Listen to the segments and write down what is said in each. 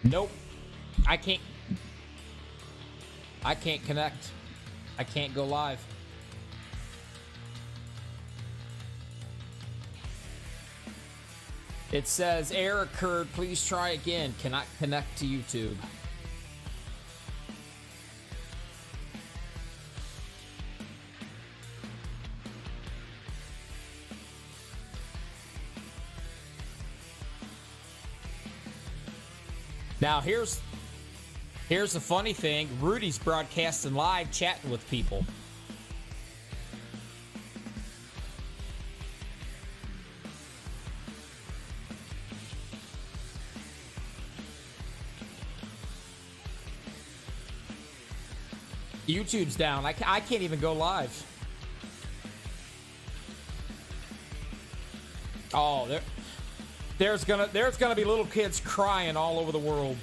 Nope. I can't connect. I can't go live. It says error occurred. Please try again. Cannot connect to YouTube. Now here's the funny thing. Rudy's broadcasting live, chatting with people. YouTube's down. I can't even go live. Oh, there's gonna be little kids crying all over the world.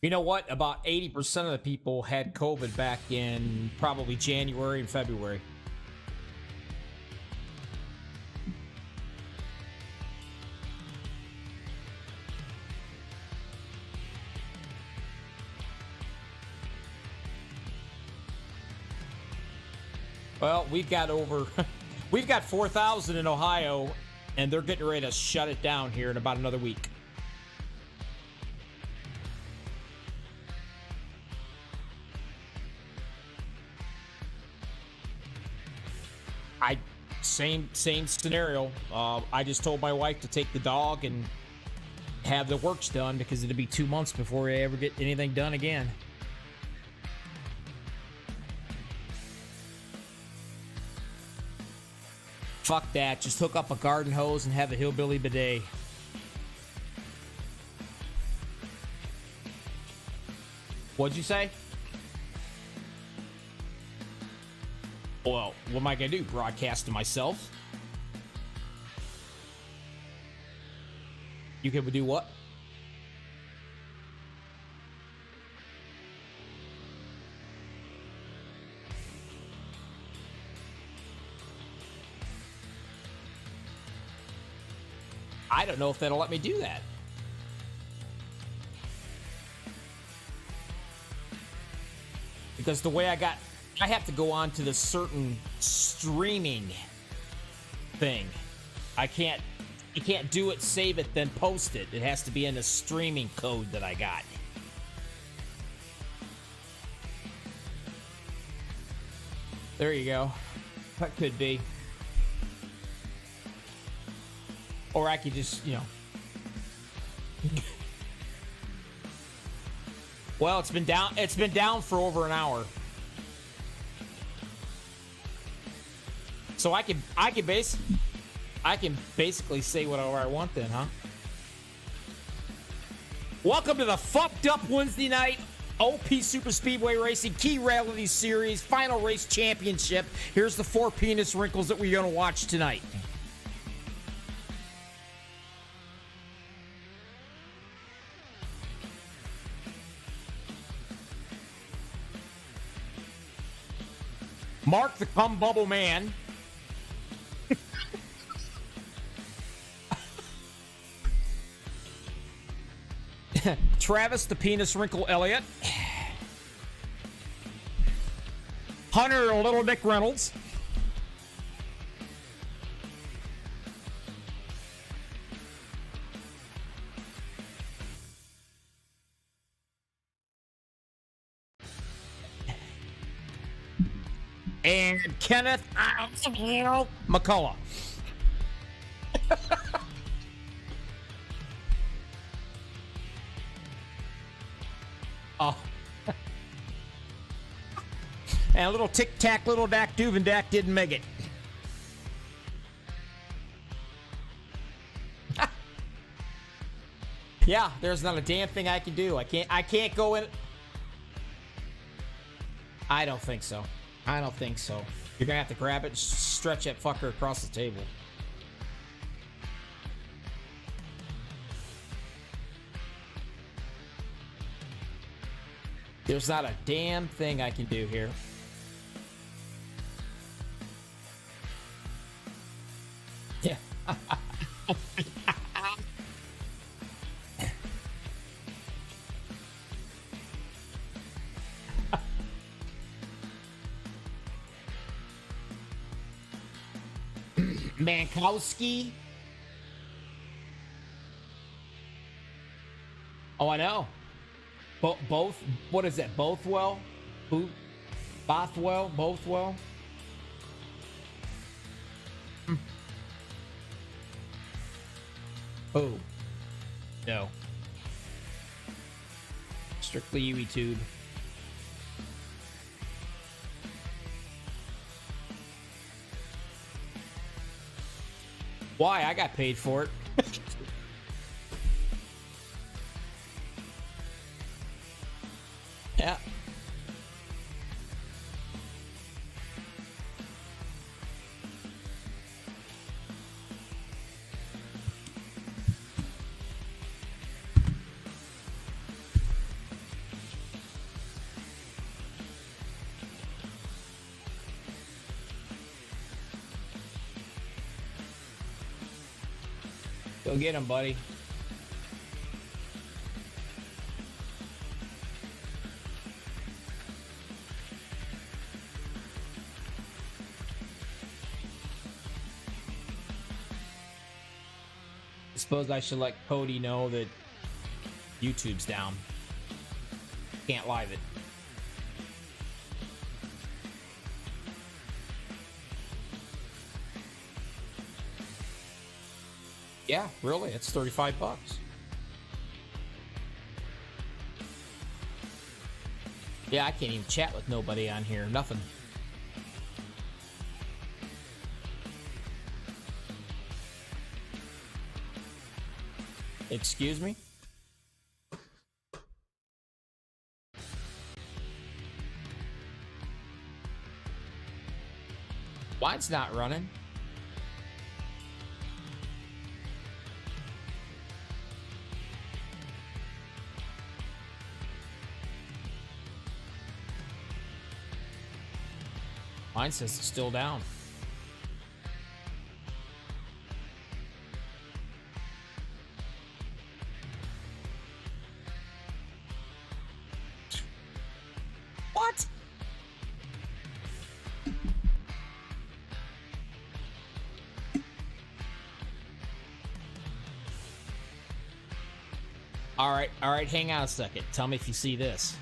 You know what? About 80% of the people had COVID back in probably January and February. Well, we've got 4,000 in Ohio, and they're getting ready to shut it down here in about another week. Same scenario. I just told my wife to take the dog and have the works done because it'll be 2 months before we ever get anything done again. Fuck that. Just hook up a garden hose and have a hillbilly bidet. What'd you say? Well, what am I going to do? Broadcast to myself? You can do what? I don't know if that'll let me do that. Because the way I have to go on to this certain streaming thing. I can't do it, save it, then post it. It has to be in the streaming code that I got. There you go. That could be. Or I could just, Well, it's been down for over an hour. So I can basically say whatever I want then, huh? Welcome to the fucked up Wednesday night OP Super Speedway Racing Key Rally Series Final Race Championship. Here's the 4 penis wrinkles that we're going to watch tonight. Mark the Cum Bubble Man. Travis the Penis Wrinkle Elliott. Hunter Little Dick Reynolds. And Kenneth McCullough. And a little tic-tac, little Dak Duvendak didn't make it. Yeah, there's not a damn thing I can do. I can't go in. I don't think so. I don't think so. You're gonna have to grab it and stretch that fucker across the table. There's not a damn thing I can do here. Yeah. Mankowski. Oh, I know. Both. What is that? Bothwell? Who? Bothwell? Bothwell? Oh. No. Strictly UE2'd. Why? I got paid for it. Yeah. Go get him, buddy. I suppose I should let Cody know that YouTube's down. Can't live it. Yeah, really? It's $35. Yeah, I can't even chat with nobody on here. Nothing. Excuse me? Why it's not running? Mine says it's still down. What? All right, hang on a second. Tell me if you see this.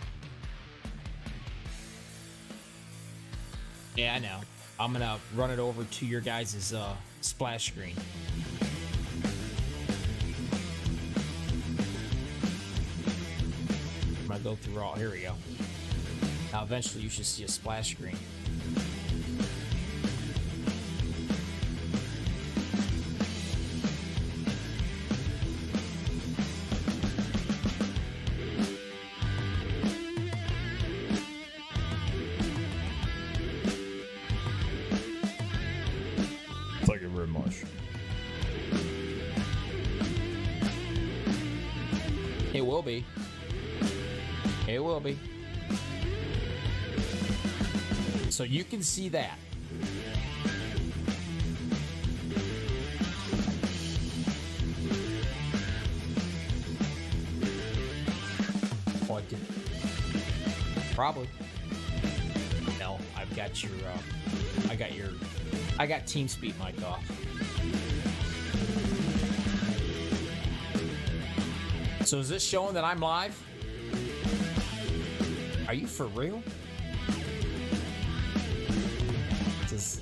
Yeah, I know. I'm gonna run it over to your guys' splash screen. I'm gonna go through all. Here we go. Now, eventually, you should see a splash screen. Thank you very much. It will be. It will be. So you can see that. Oh, I didn't. Probably. No, I've got your, I got TeamSpeak mic off. So is this showing that I'm live? Are you for real? Does...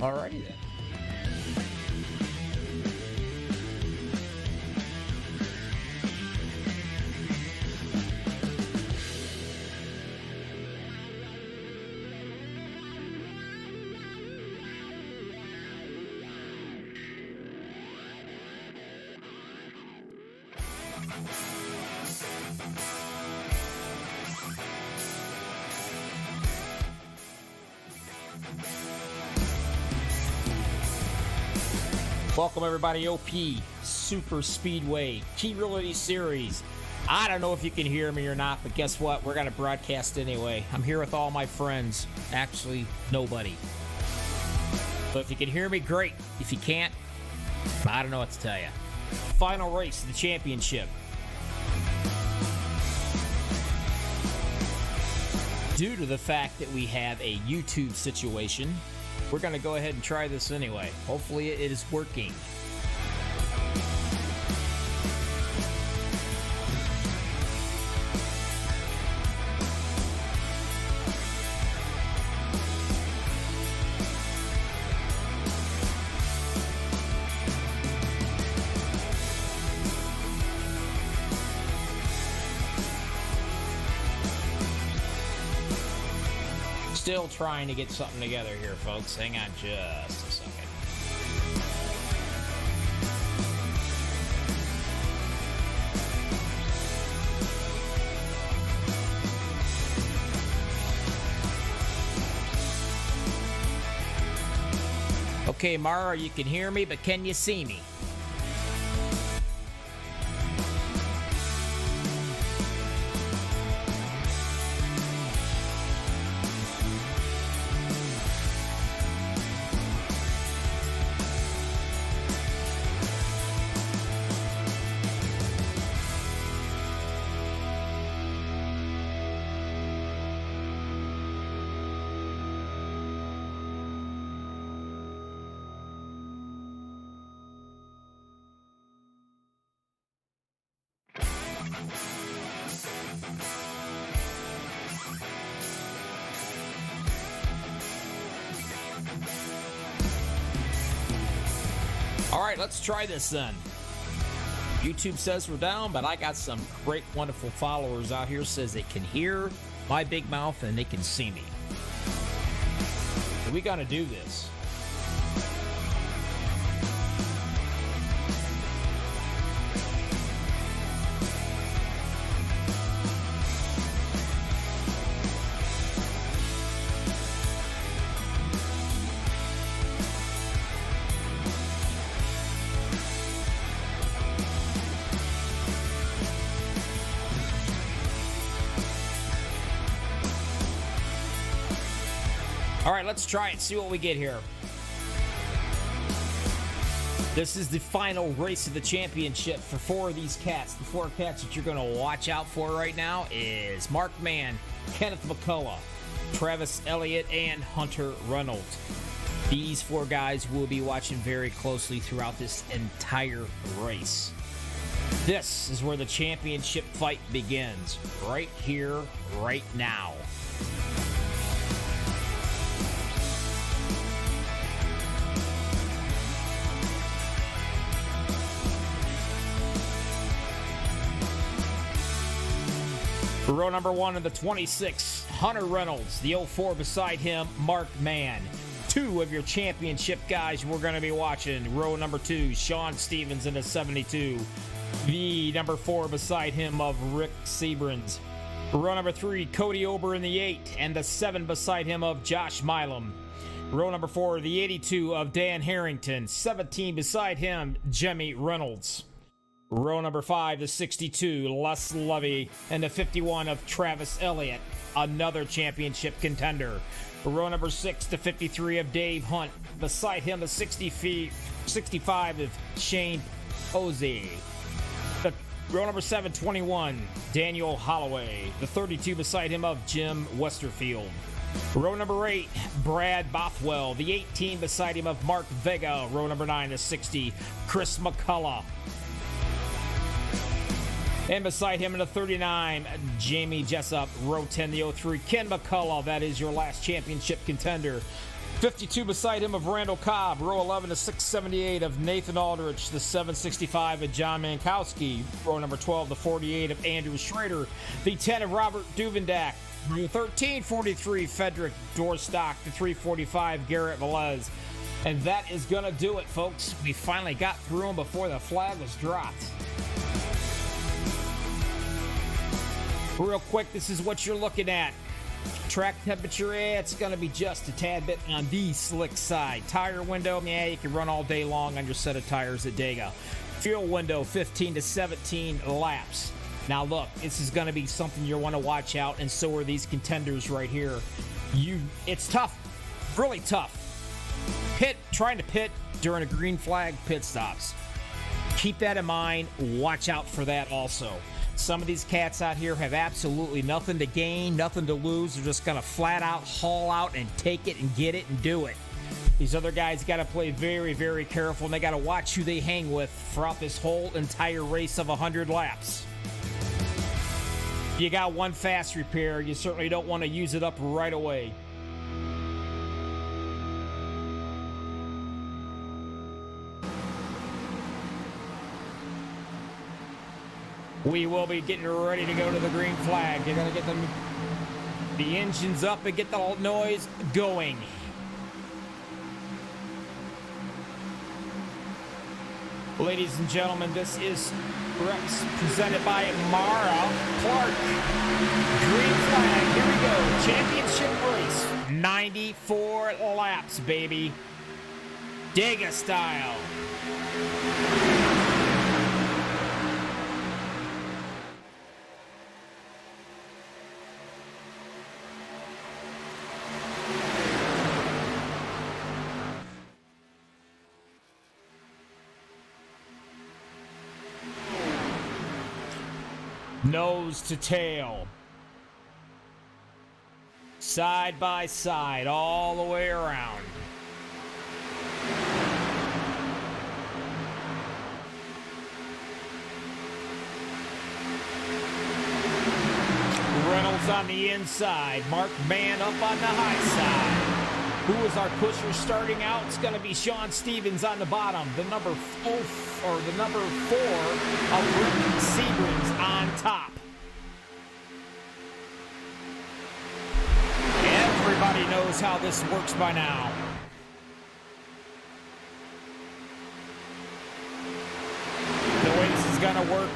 Alrighty then. Welcome everybody, OP Super Speedway Key Realty Series. I don't know if you can hear me or not, but guess what? We're gonna broadcast anyway. I'm here with all my friends. Actually, nobody. But if you can hear me, great. If you can't, I don't know what to tell you. Final race of the championship. Due to the fact that we have a YouTube situation, we're going to go ahead and try this anyway. Hopefully it is working. Still trying to get something together here, folks. Hang on just a second. Okay, Mara, you can hear me, but can you see me? All right, let's try this then. YouTube says we're down, but I got some great, wonderful followers out here says they can hear my big mouth and they can see me. So we got to do this. All right, let's try it, see what we get here. This is the final race of the championship for four of these cats. The four cats that you're going to watch out for right now is Mark Mann, Kenneth Mccullough, Travis Elliott, and Hunter Reynolds. These four guys will be watching very closely throughout this entire race. This is where the championship fight begins, right here, right now. Row number one in the 26, Hunter Reynolds. The 04 beside him, Mark Mann. Two of your championship guys we're going to be watching. Row number two, Sean Stevens in the 72. The number 4 beside him of Rick Seabrans. Row number 3, Cody Ober in the 8. And the 7 beside him of Josh Milam. Row number 4, the 82 of Dan Harrington. 17 beside him, Jimmy Reynolds. Row number 5, the 62, Les Levy, and the 51 of Travis Elliott, another championship contender. Row number 6, the 53 of Dave Hunt. Beside him, the 65 of Shane Posey. Row number 7, 21, Daniel Holloway. The 32 beside him of Jim Westerfield. Row number 8, Brad Bothwell. The 18 beside him of Mark Vega. Row number 9, the 60, Chris McCullough. And beside him in the 39, Jamie Jessup. Row 10, the 03, Ken McCullough. That is your last championship contender. 52 beside him of Randall Cobb. Row 11 to 678 of Nathan Aldridge. The 765 of John Mankowski. Row number 12 to 48 of Andrew Schrader. The 10 of Robert Duvendak. Row 13, 43 Frederick Dorstock. The 345 Garrett Velez. And that is going to do it, folks. We finally got through them before the flag was dropped. Real quick, this is what you're looking at. Track temperature, it's going to be just a tad bit on the slick side. Tire window, yeah, you can run all day long on your set of tires at Dega. Fuel window, 15 to 17 laps. Now look, this is going to be something you want to watch out, and so are these contenders right here. It's tough, really tough. Trying to pit during a green flag pit stops. Keep that in mind. Watch out for that also. Some of these cats out here have absolutely nothing to gain, nothing to lose. They're just going to flat out haul out and take it and get it and do it. These other guys got to play very, very careful, and they got to watch who they hang with throughout this whole entire race of 100 laps. You got one fast repair. You certainly don't want to use it up right away. We will be getting ready to go to the green flag. You're going to get the engines up and get the noise going. Ladies and gentlemen, this is Rex presented by Mara Clark. Green flag, here we go. Championship race. 94 laps, baby. Dega style. Nose to tail. Side by side, all the way around. Reynolds on the inside. Mark Mann up on the high side. Who is our pusher starting out? It's going to be Sean Stevens on the bottom. The number 4 of Rick Seabrings on top. Everybody knows how this works by now. The way this is going to work,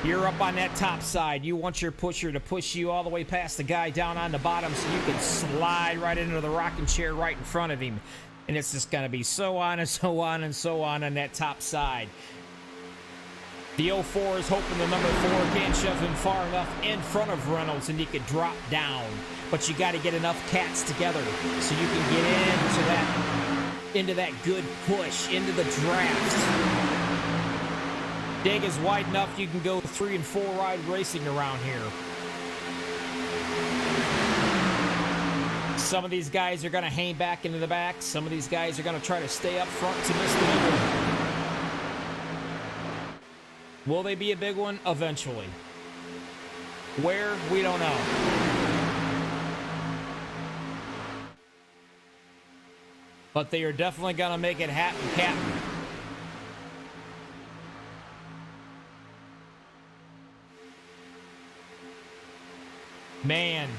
you're up on that top side. You want your pusher to push you all the way past the guy down on the bottom so you can slide right into the rocking chair right in front of him. And it's just going to be so on and so on and so on that top side. The 04 is hoping the number 4 can't shove him far enough in front of Reynolds and he could drop down. But you got to get enough cats together so you can get into that good push, into the draft. Dig is wide enough you can go 3 and 4 ride racing around here. Some of these guys are going to hang back into the back. Some of these guys are going to try to stay up front to miss the big one. Will they be a big one? Eventually. Where? We don't know. But they are definitely going to make it happen, Captain. Man,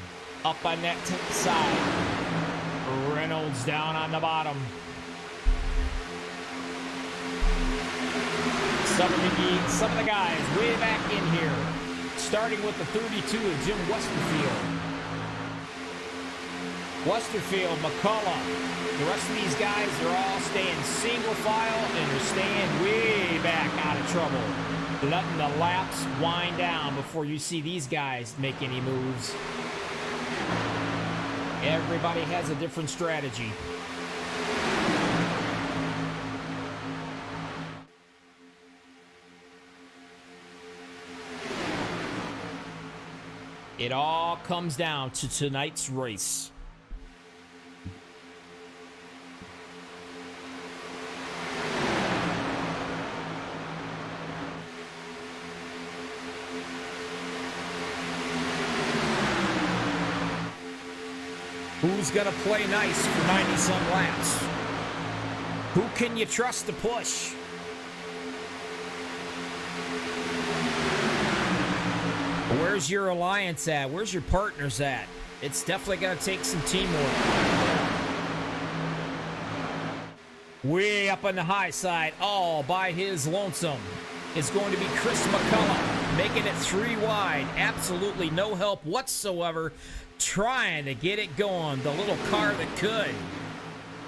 up on that top side. Reynolds down on the bottom. Some of the guys way back in here, starting with the 32 of Jim Westerfield. Westerfield, McCullough. The rest of these guys are all staying single file and they're staying way back out of trouble. Letting the laps wind down before you see these guys make any moves. Everybody has a different strategy. It all comes down to tonight's race. Who's going to play nice for 90-some laps? Who can you trust to push? Where's your alliance at? Where's your partners at? It's definitely going to take some teamwork. Way up on the high side, all by his lonesome, is going to be Kenneth Mccullough, making it 3 wide. Absolutely no help whatsoever, trying to get it going. The little car that could.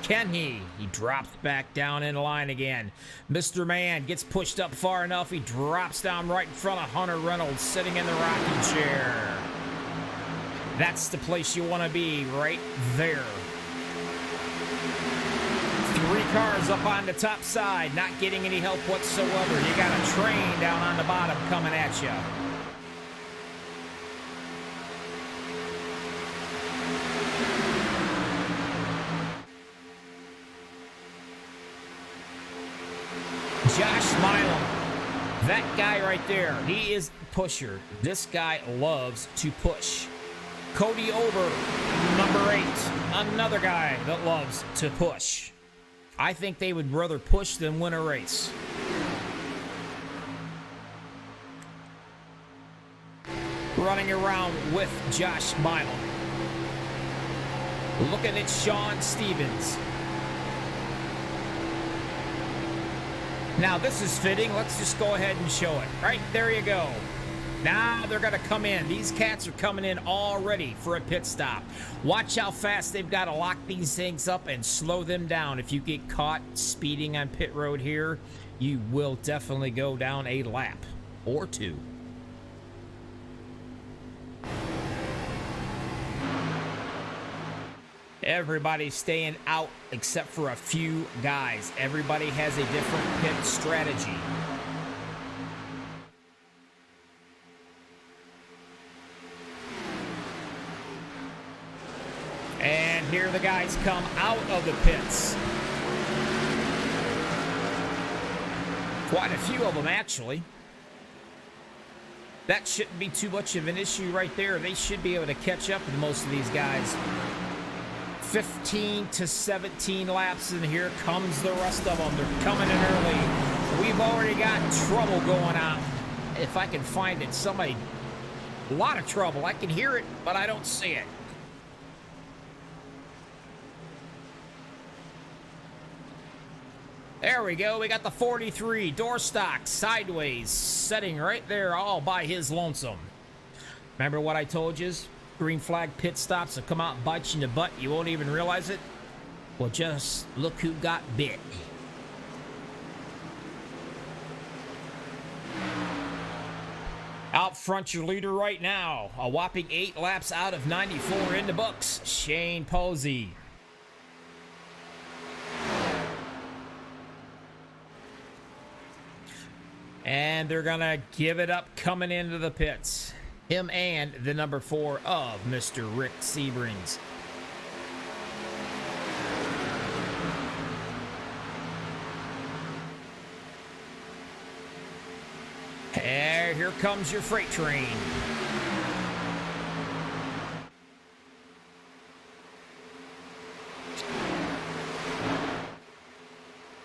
Can he? He drops back down in line again. Mr. Man gets pushed up far enough. He drops down right in front of Hunter Reynolds, sitting in the rocking chair. That's the place you want to be, right there. 3 cars up on the top side, not getting any help whatsoever. You got a train down on the bottom coming at you. Josh Milam, that guy right there, he is a pusher. This guy loves to push. Cody Over, number 8, another guy that loves to push. I think they would rather push than win a race. Running around with Josh Milam. Looking at Sean Stevens. Now this is fitting. Let's just go ahead and show it. Right, there you go. Now they're going to come in. These cats are coming in already for a pit stop. Watch how fast they've got to lock these things up and slow them down. If you get caught speeding on pit road here, you will definitely go down a lap or 2. Everybody's staying out except for a few guys. Everybody has a different pit strategy. And here the guys come out of the pits. Quite a few of them, actually. That shouldn't be too much of an issue right there. They should be able to catch up with most of these guys. 15 to 17 laps, and here comes the rest of them. They're coming in early. We've already got trouble going on. If I can find it, somebody, a lot of trouble. I can hear it, but I don't see it. There we go. We got the 43 door stock sideways, setting right there all by his lonesome. Remember what I told you? Green flag pit stops will come out and bite you in the butt. You won't even realize it. Well, just look who got bit. Out front, your leader right now. A whopping 8 laps out of 94 in the books. Shane Posey. And they're going to give it up coming into the pits. Him and the number 4 of Mr. Rick Sebrings. And here comes your freight train.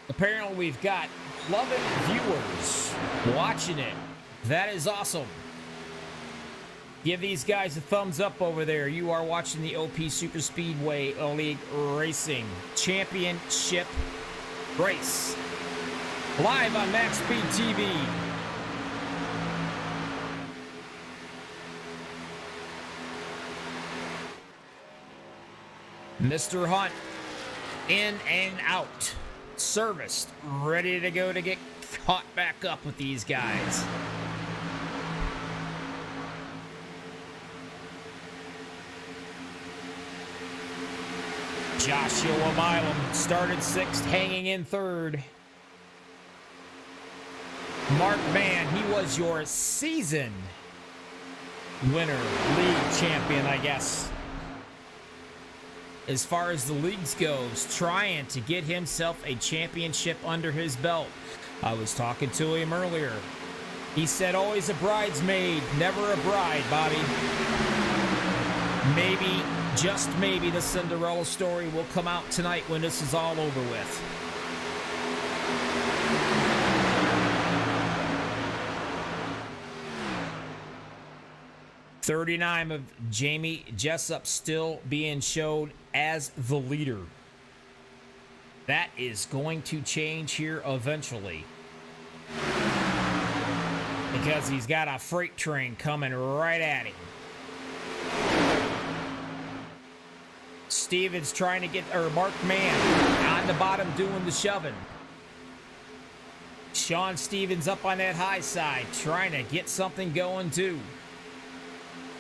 Apparently we've got 11 viewers watching it. That is awesome. Give these guys a thumbs up over there. You are watching the OP Super Speedway League Racing Championship Race. Live on MaxSpeedTV. Mr. Hunt in and out. Serviced. Ready to go to get caught back up with these guys. Joshua Milam started 6th, hanging in 3rd. Mark Mann, he was your season winner, league champion, I guess. As far as the leagues goes, trying to get himself a championship under his belt. I was talking to him earlier. He said always a bridesmaid, never a bride, Bobby. Maybe just maybe the Cinderella story will come out tonight when this is all over with. "39 of Jamie Jessup still being shown as the leader. That is going to change here eventually, because he's got a freight train coming right at him. Stevens trying to get, or Mark Mann on the bottom doing the shoving. Sean Stevens up on that high side trying to get something going too.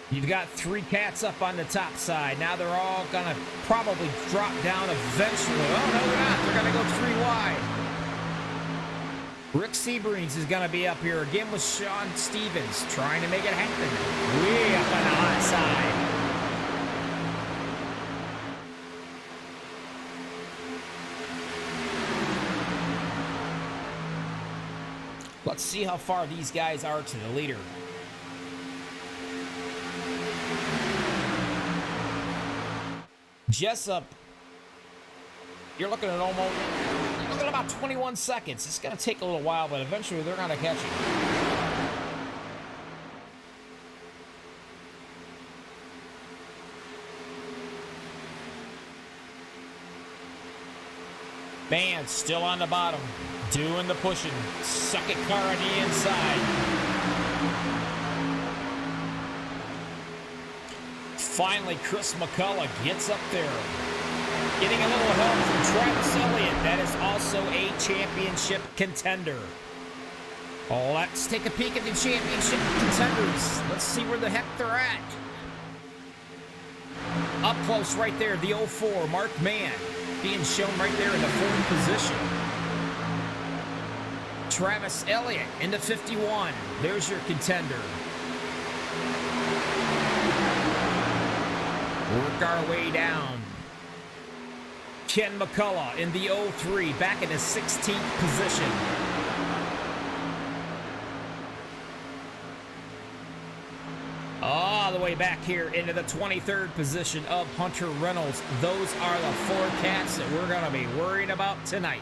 You've got 3 cats up on the top side. Now they're all going to probably drop down eventually. Oh, no, they're not. They're going to go 3 wide. Rick Seabrings is going to be up here again with Sean Stevens trying to make it happen. Way up on the hot side. Let's see how far these guys are to the leader. Jessup, you're looking at about 21 seconds. It's going to take a little while, but eventually they're going to catch him. Band still on the bottom, doing the pushing. Second car on the inside. Finally, Chris McCullough gets up there, getting a little help from Travis Elliott. That is also a championship contender. Oh, let's take a peek at the championship contenders. Let's see where the heck they're at. Up close right there, the 04, Mark Mann, being shown right there in the 4th position. Travis Elliott in the 51. There's your contender. Work our way down. Ken McCullough in the 03, back in the 16th position. All the way back here into the 23rd position of Hunter Reynolds. Those are the 4 cats that we're going to be worrying about tonight.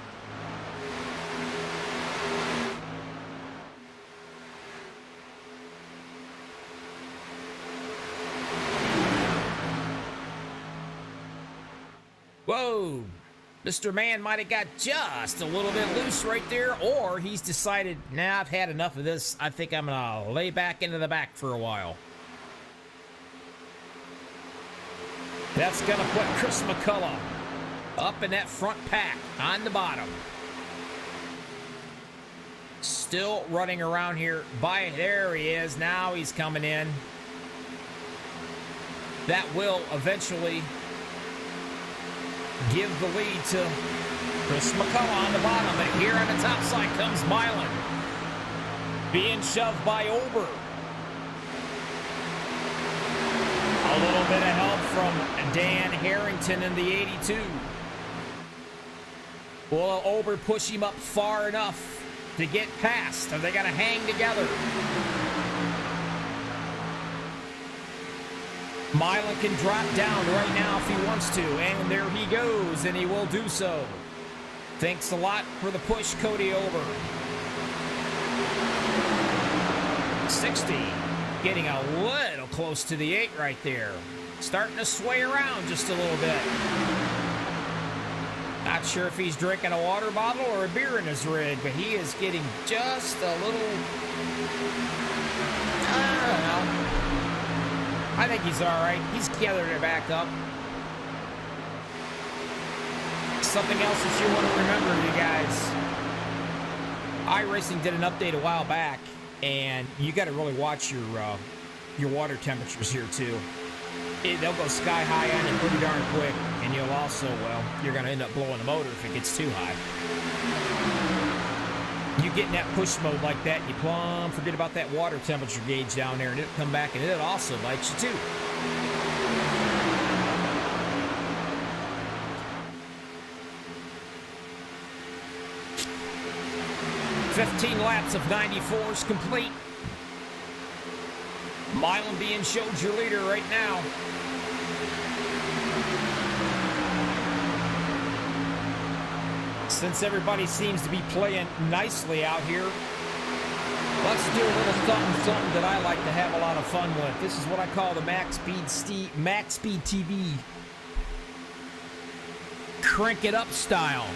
Whoa, Mr. Mann might have got just a little bit loose right there, or he's decided, nah, I've had enough of this. I think I'm going to lay back into the back for a while. That's going to put Chris McCullough up in that front pack on the bottom. Still running around here. There he is. Now he's coming in. That will eventually give the lead to Chris McCullough on the bottom. But here on the top side comes Milan, being shoved by Ober. A little bit of help from Dan Harrington in the 82. Will Ober push him up far enough to get past? Are they going to hang together? Milan can drop down right now if he wants to, and there he goes, and he will do so. Thanks a lot for the push, Cody Ober. 60, getting a little close to the 8 right there. Starting to sway around just a little bit. Not sure if he's drinking a water bottle or a beer in his rig, but he is getting just a little, I don't know. I think he's all right. He's gathered it back up. Something else that you want to remember, you guys. iRacing did an update a while back, and you got to really watch your water temperatures here too. They'll go sky high on you pretty darn quick, and you'll also, well, you're going to end up blowing the motor if it gets too high. You get in that push mode like that, you plumb forget about that water temperature gauge down there, and it'll come back and it'll also bite you too. "15 laps of 94s complete. Milan being showed your leader right now. Since everybody seems to be playing nicely out here, let's do a little something that I like to have a lot of fun with. This is what I call the MaxSpeedTV crank it up style.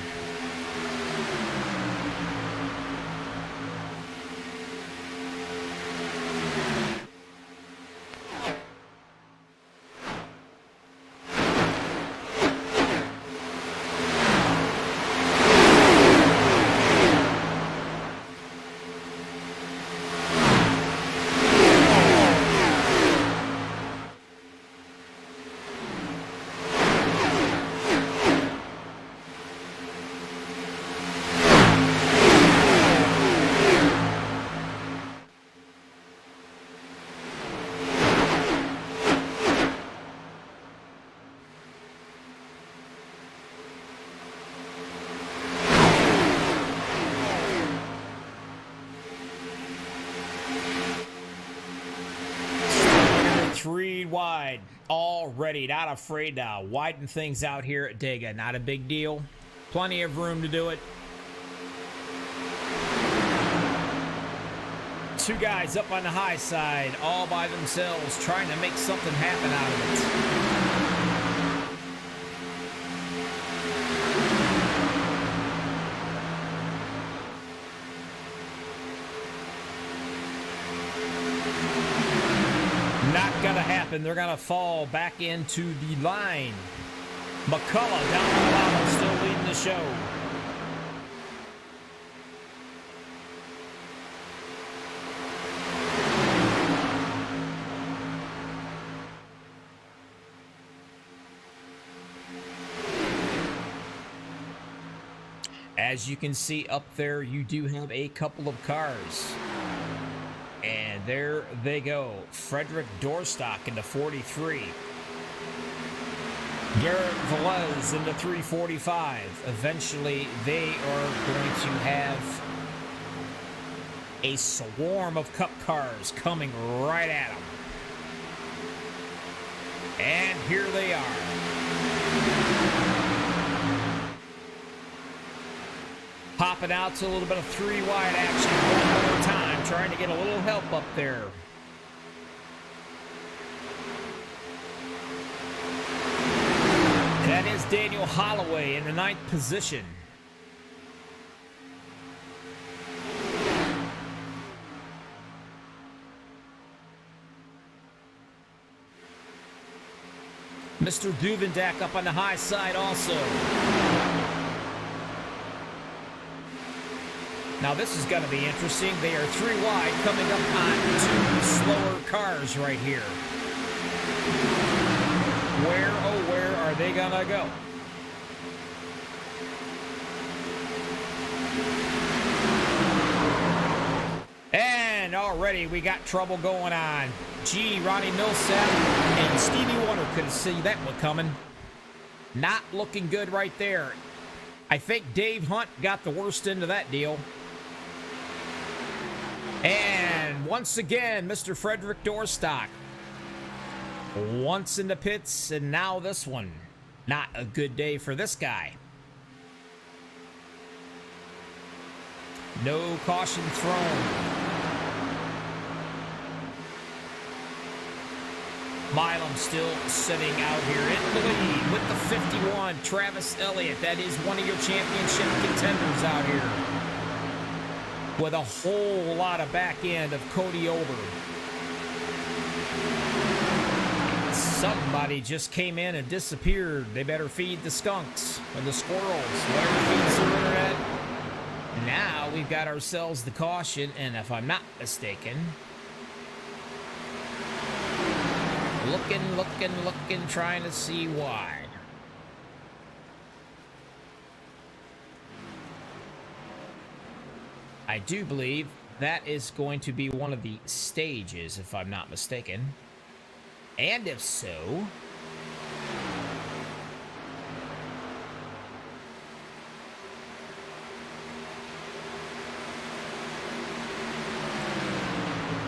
Three wide, all ready, not afraid to widen things out here at Dega. Not a big deal. Plenty of room to do it. Two guys up on the high side, all by themselves, trying to make something happen out of it. Not gonna happen. They're gonna fall back into the line. McCullough down on the bottom, still leading the show. As you can see up there, you do have a couple of cars. And there they go. Frederick Dorstock into 43. Garrett Velez into 345. Eventually, they are going to have a swarm of cup cars coming right at them. And here they are. Popping out to a little bit of three wide action one more time, trying to get a little help up there. That is Daniel Holloway in the 9th position. Mr. Duvendak up on the high side also. Now this is going to be interesting. They are three wide coming up on two slower cars right here. Where, oh where are they going to go? And already we got trouble going on. Gee, Ronnie Millsap and Stevie Wonder couldn't see that one coming. Not looking good right there. I think Dave Hunt got the worst end of that deal. And once again, Mr. Frederick Dorstock. Once in the pits, and now this one. Not a good day for this guy. No caution thrown. Milam still sitting out here in the lead with the 51. Travis Elliott, that is one of your championship contenders out here. With a whole lot of back end of Cody Ober. Somebody just came in and disappeared. They better feed the skunks or the squirrels, whatever feeds the internet. Now we've got ourselves the caution, and if I'm not mistaken, looking, trying to see why. I do believe that is going to be one of the stages, if I'm not mistaken. And if so,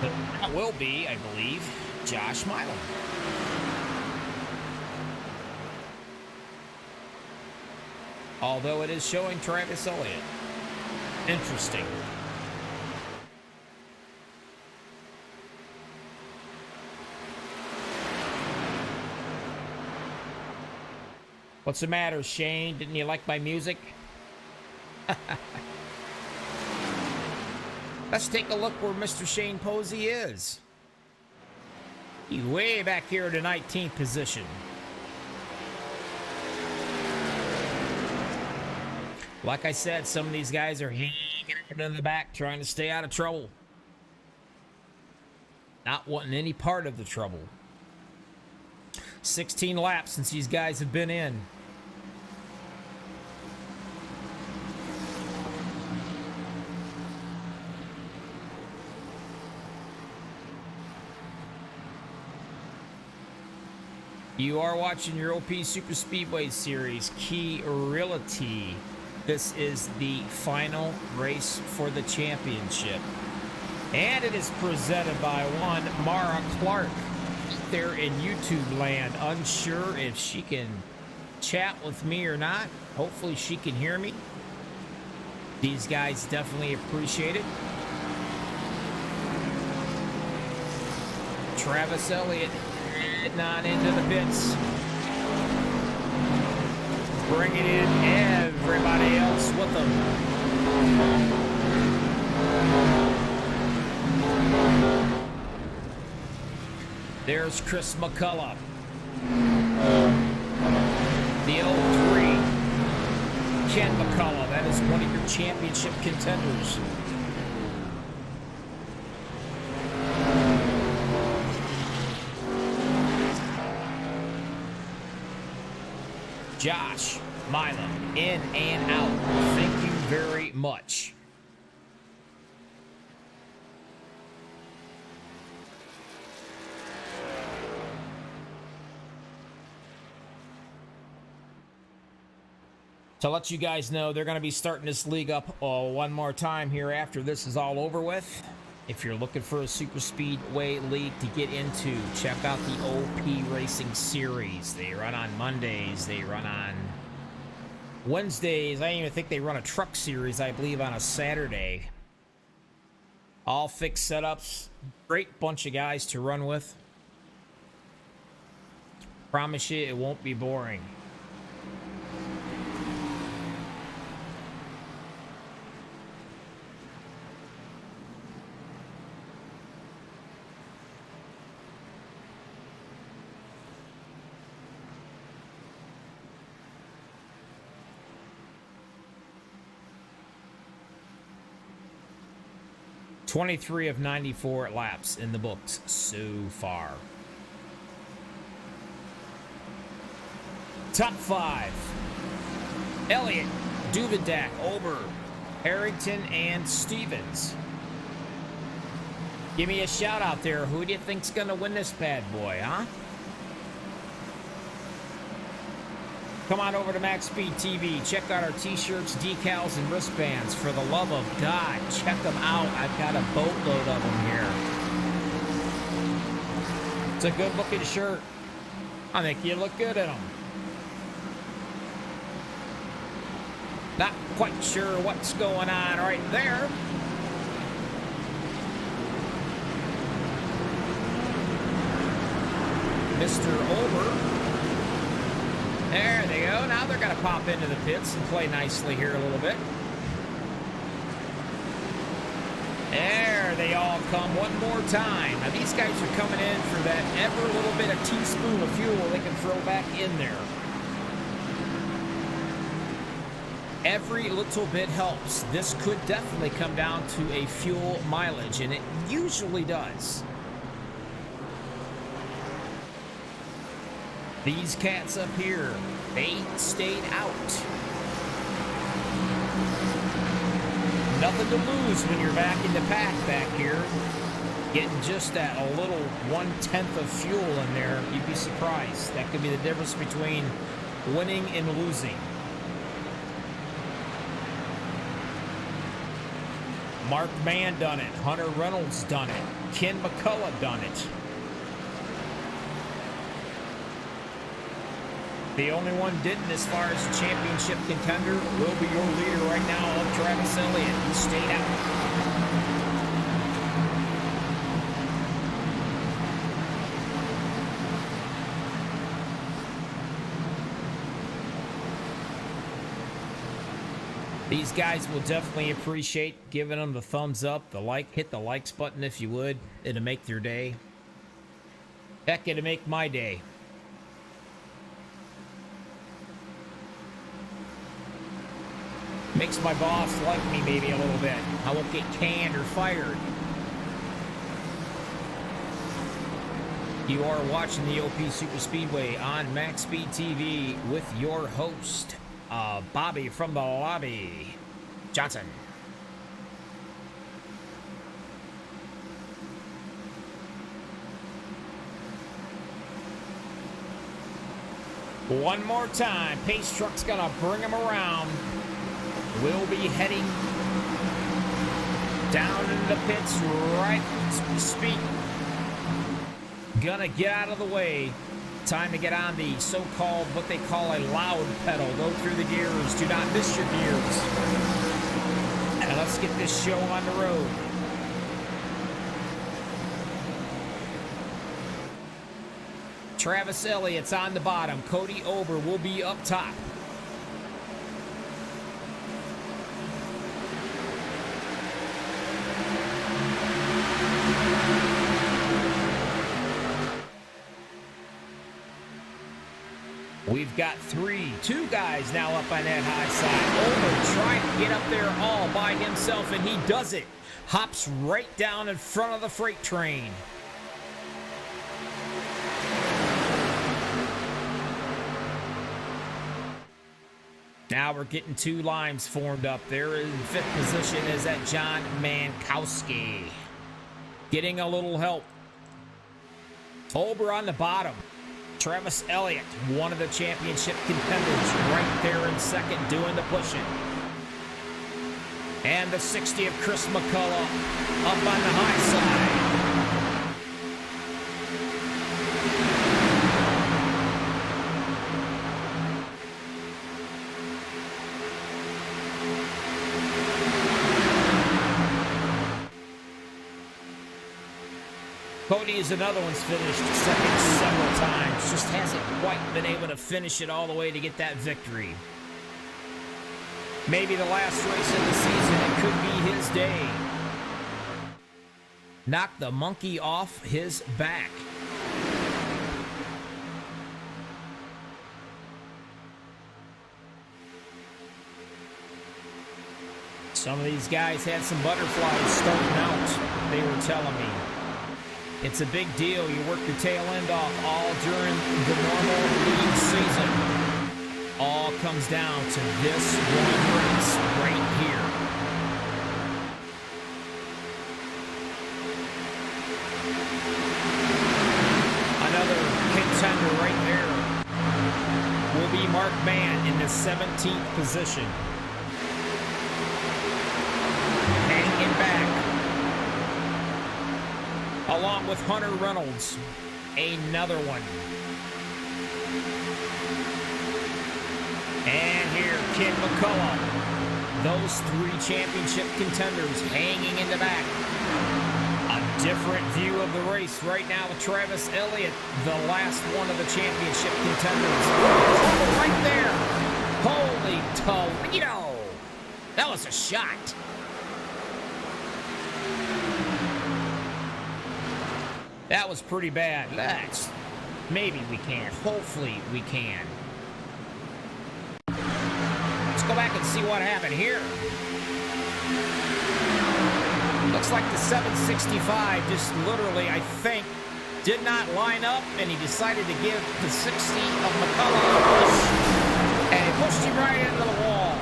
that will be, I believe, Josh Milam. Although it is showing Travis Elliott. Interesting. What's the matter, Shane? Didn't you like my music? Let's take a look where Mr. Shane Posey is. He's way back here in the 19th position. Like I said, some of these guys are hanging in the back trying to stay out of trouble. Not wanting any part of the trouble. 16 laps since these guys have been in. You are watching your OP Super Speedway Series, Key Realty. This is the final race for the championship. And it is presented by one Mara Clark there in YouTube land. Unsure if she can chat with me or not. Hopefully she can hear me. These guys definitely appreciate it. Travis Elliott heading on into the pits. Bringing in everybody else with them. There's Kenneth McCullough. The 03. Ken McCullough. That is one of your championship contenders. Josh Milam, in and out. Thank you very much. To let you guys know, they're going to be starting this league up one more time here after this is all over with. If you're looking for a super speedway league to get into, check out the OP Racing Series. They run on Mondays. They run on Wednesdays. I even think they run a truck series, I believe, on a Saturday. All fixed setups. Great bunch of guys to run with. Promise you, it won't be boring. $23 of 94 laps in the books so far. Top 5. Elliott, Duvendak, Ober, Harrington, and Stevens. Give me a shout out there. Who do you think's going to win this bad boy, huh? Come on over to MaxSpeedTV. Check out our t-shirts, decals, and wristbands. For the love of God, check them out. I've got a boatload of them here. It's a good-looking shirt. I think you look good in them. Not quite sure what's going on right there. Mr. Ober. There they go. Now they're going to pop into the pits and play nicely here a little bit. There they all come one more time. Now these guys are coming in for that every little bit of teaspoon of fuel they can throw back in there. Every little bit helps. This could definitely come down to a fuel mileage, and it usually does. These cats up here, they stayed out. Nothing to lose when you're back in the pack back here. Getting just that a little 1/10 of fuel in there, you'd be surprised. That could be the difference between winning and losing. Mark Mann done it. Hunter Reynolds done it. Ken McCullough done it. The only one didn't as far as the championship contender will be your leader right now of Travis Elliott. He stayed out. These guys will definitely appreciate giving them the thumbs up, the like, hit the likes button if you would. It'll make their day. Heck, it'll make my day. Makes my boss like me maybe a little bit. I won't get canned or fired. You are watching the OP Super Speedway on MaxSpeedTV with your host, Bobby from the lobby, Johnson. One more time, pace truck's gonna bring him around. We'll be heading down into the pits right as we speak. Gonna get out of the way. Time to get on the so-called, what they call a loud pedal. Go through the gears. Do not miss your gears. And let's get this show on the road. Travis Elliott's on the bottom. Cody Ober will be up top. We've got two guys now up on that high side. Ober trying to get up there all by himself, and he does it. Hops right down in front of the freight train. Now we're getting two lines formed up. There in fifth position is that John Mankowski. Getting a little help. Ober on the bottom. Travis Elliott, one of the championship contenders, right there in second, doing the pushing. And the 60 of Chris McCullough up on the high side. Cody is another one's finished second several times. Just hasn't quite been able to finish it all the way to get that victory. Maybe the last race of the season, it could be his day. Knock the monkey off his back. Some of these guys had some butterflies starting out, they were telling me. It's a big deal. You work your tail end off all during the normal league season. All comes down to this one race right here. Another contender right there will be Mark Mann in the 17th position. Hanging back. Along with Hunter Reynolds, another one. And here, Kenneth McCullough. Those three championship contenders hanging in the back. A different view of the race right now with Travis Elliott, the last one of the championship contenders. Right there. Holy Toledo. That was a shot. That was pretty bad. Maybe we can. Hopefully we can. Let's go back and see what happened here. Looks like the 765 just literally, I think, did not line up, and he decided to give the 60 of McCullough a push, and he pushed him right into the wall.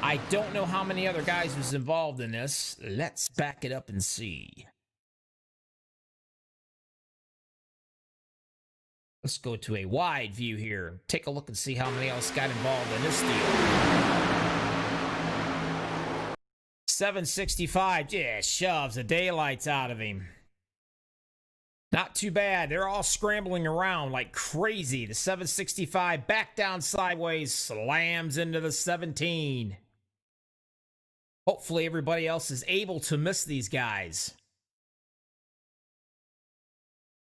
I don't know how many other guys was involved in this. Let's back it up and see. Let's go to a wide view here. Take a look and see how many else got involved in this deal. 765 just shoves the daylights out of him. Not too bad. They're all scrambling around like crazy. The 765 back down sideways, slams into the 17. Hopefully everybody else is able to miss these guys.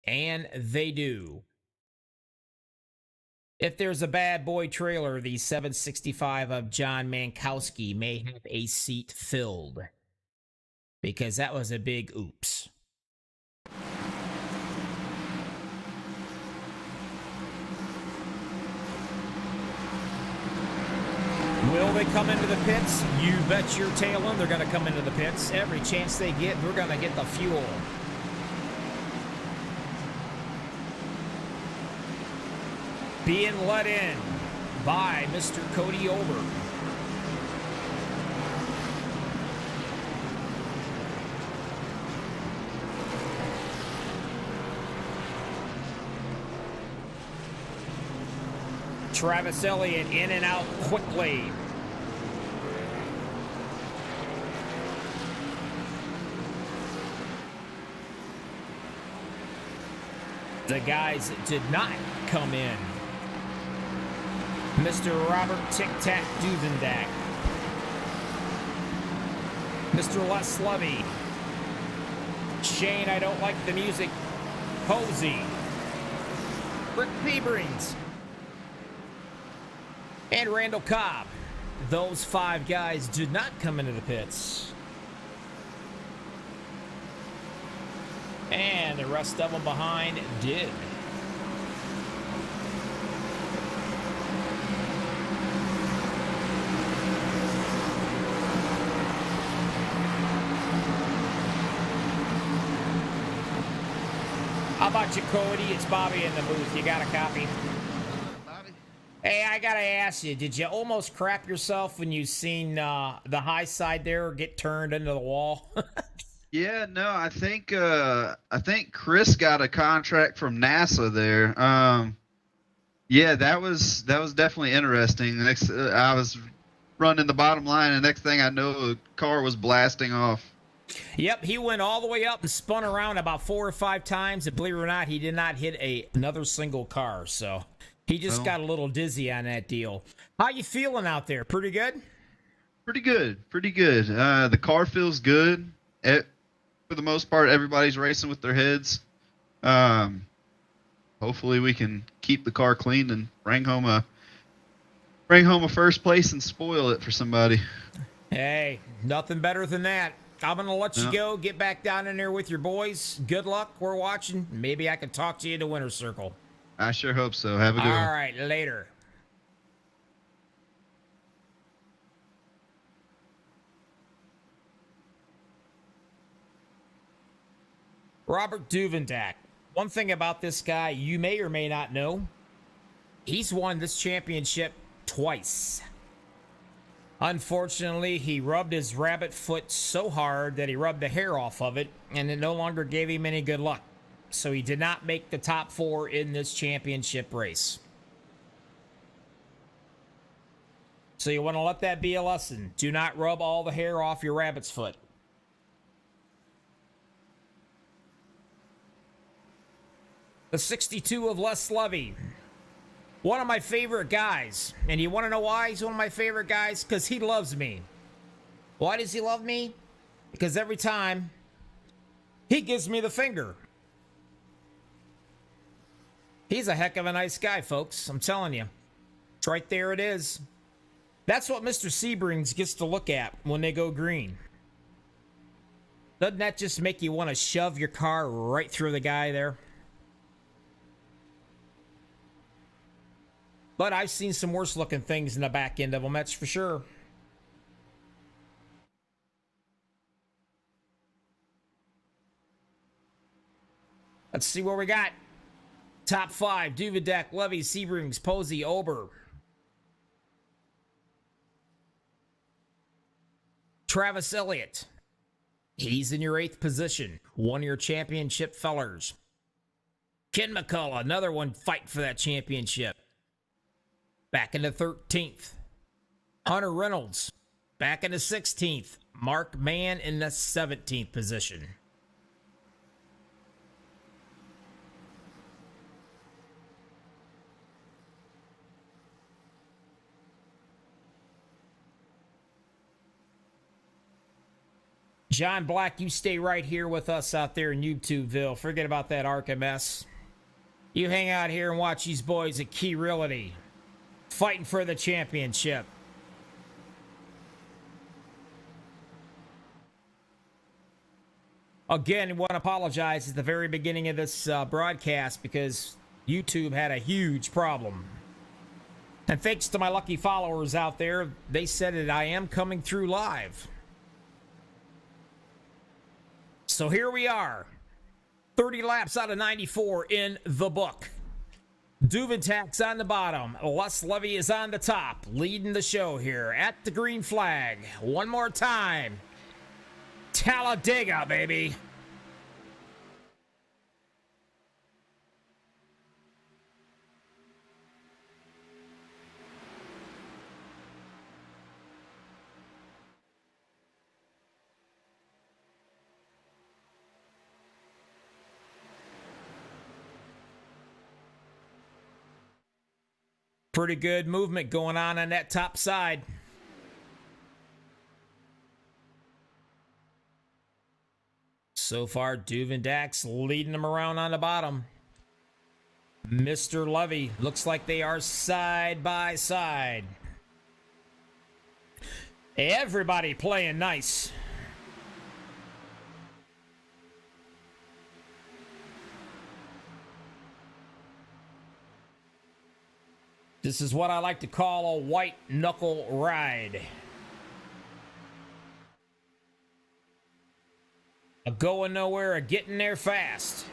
And they do. If there's a bad boy trailer, the 765 of John Mankowski may have a seat filled. Because that was a big oops. Will they come into the pits? You bet your tail on they're going to come into the pits. Every chance they get, they're going to get the fuel. Being let in by Mr. Cody Ober. Travis Elliott in and out quickly. The guys did not come in. Mr. Robert Tic Tac Duvendak. Mr. Les Levy. Shane, I don't like the music. Posey. Rick Peebrings. And Randall Cobb. Those 5 guys did not come into the pits. And the rest of them behind did. How about you, Cody? It's Bobby in the booth. You got a copy? Hey, I gotta ask you, did you almost crap yourself when you seen the high side there get turned into the wall? Yeah, no, I think Chris got a contract from NASA there. Yeah, that was definitely interesting. The next, I was running the bottom line, and the next thing I know, the car was blasting off. Yep, he went all the way up and spun around about 4 or 5 times, and believe it or not, he did not hit another single car, so he just got a little dizzy on that deal. How you feeling out there? Pretty good? Pretty good. The car feels good. For the most part, everybody's racing with their heads. Hopefully we can keep the car clean and bring home a first place and spoil it for somebody. Hey, nothing better than that. I'm going to let you go. Get back down in there with your boys. Good luck. We're watching. Maybe I can talk to you in the winner's circle. I sure hope so. Have a good one. All right, later. Robert Duvendak. One thing about this guy you may or may not know, he's won this championship twice. Unfortunately, he rubbed his rabbit foot so hard that he rubbed the hair off of it, and it no longer gave him any good luck. So he did not make the top 4 in this championship race. So you want to let that be a lesson. Do not rub all the hair off your rabbit's foot. The 62 of Les Levy. One of my favorite guys. And you want to know why he's one of my favorite guys? Because he loves me. Why does he love me? Because every time he gives me the finger. He's a heck of a nice guy, folks. I'm telling you. It's right there it is. That's what Mr. Seabrings gets to look at when they go green. Doesn't that just make you want to shove your car right through the guy there? But I've seen some worse looking things in the back end of them, that's for sure. Let's see what we got. Top 5, Duvendak, Levy, Seabrings, Posey, Ober. Travis Elliott. He's in your 8th position. Won your championship fellers. Ken McCullough, another one fighting for that championship. Back in the 13th. Hunter Reynolds, back in the 16th. Mark Mann in the 17th position. John Black, you stay right here with us out there in YouTubeville. Forget about that RMS. You hang out here and watch these boys at Key Realty fighting for the championship. Again, I want to apologize at the very beginning of this broadcast because YouTube had a huge problem. And thanks to my lucky followers out there, they said that I am coming through live. So here we are. 30 laps out of 94 in the book. Duvendak's on the bottom. Les Levy is on the top, leading the show here at the green flag. One more time. Talladega, baby. Pretty good movement going on that top side. So far, Duvendak's leading them around on the bottom. Mr. Levy, looks like they are side by side. Everybody playing nice. This is what I like to call a white knuckle ride. A going nowhere, a getting there fast.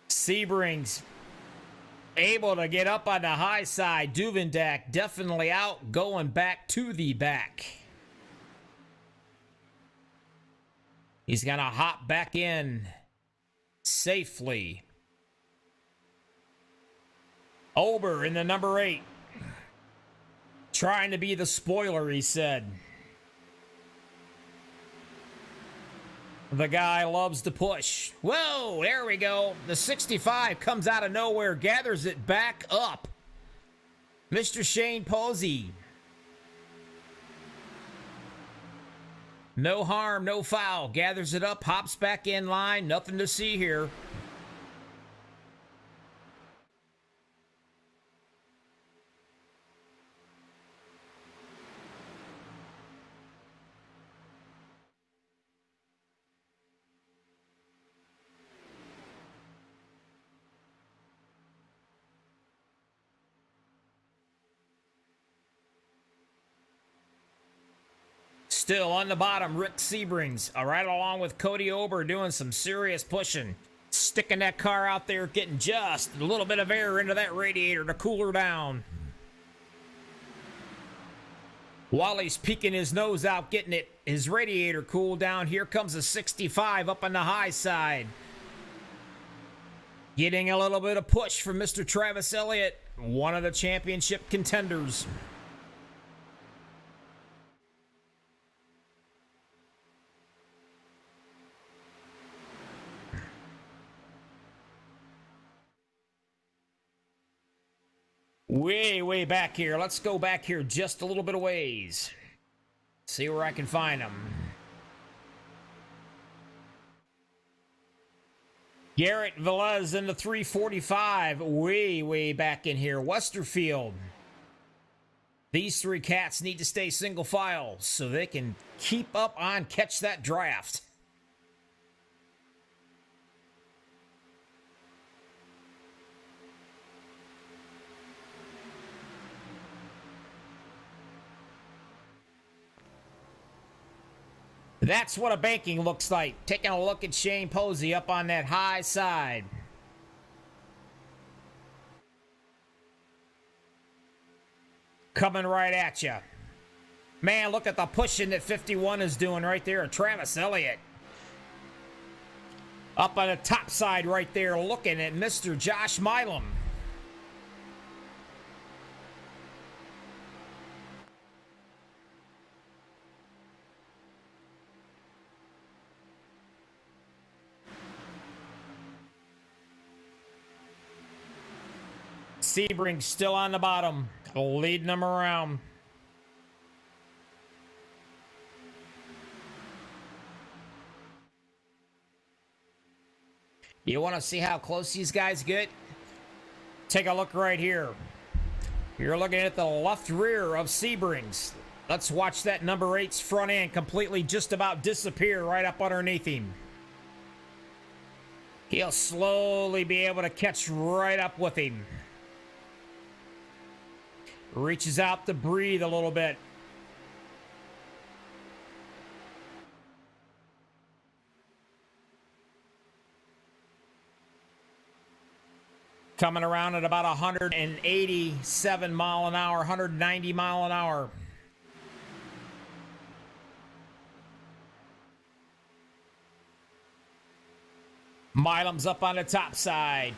Sebring's able to get up on the high side. Duvendak definitely out, going back to the back. He's going to hop back in safely. Ober in the number 8. Trying to be the spoiler, he said. The guy loves to push. Whoa, there we go. The 65 comes out of nowhere, gathers it back up. Mr. Shane Posey. No harm, no foul. Gathers it up, hops back in line. Nothing to see here. Still on the bottom, Rick Sebrings, right along with Cody Ober, doing some serious pushing. Sticking that car out there, getting just a little bit of air into that radiator to cool her down. While he's peeking his nose out, getting his radiator cooled down, here comes a 65 up on the high side. Getting a little bit of push from Mr. Travis Elliott, one of the championship contenders. Way back here. Let's go back here just a little bit of ways. See where I can find them. Garrett Velez in the 345. Way back in here. Westerfield. These three cats need to stay single file so they can keep up on catch that draft. That's what a banking looks like. Taking a look at Shane Posey up on that high side. Coming right at you. Man, look at the pushing that 51 is doing right there. Travis Elliott. Up on the top side right there, looking at Mr. Josh Milam. Sebring still on the bottom. Leading them around. You want to see how close these guys get? Take a look right here. You're looking at the left rear of Sebrings. Let's watch that number 8's front end completely just about disappear right up underneath him. He'll slowly be able to catch right up with him. Reaches out to breathe a little bit. Coming around at about 187 mile an hour, 190 mile an hour. Milam's up on the top side.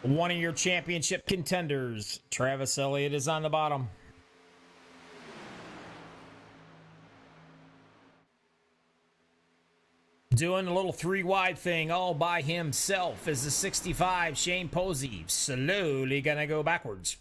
One of your championship contenders. Travis Elliott is on the bottom. Doing a little 3-wide thing all by himself is the 65 Shane Posey. Slowly gonna go backwards.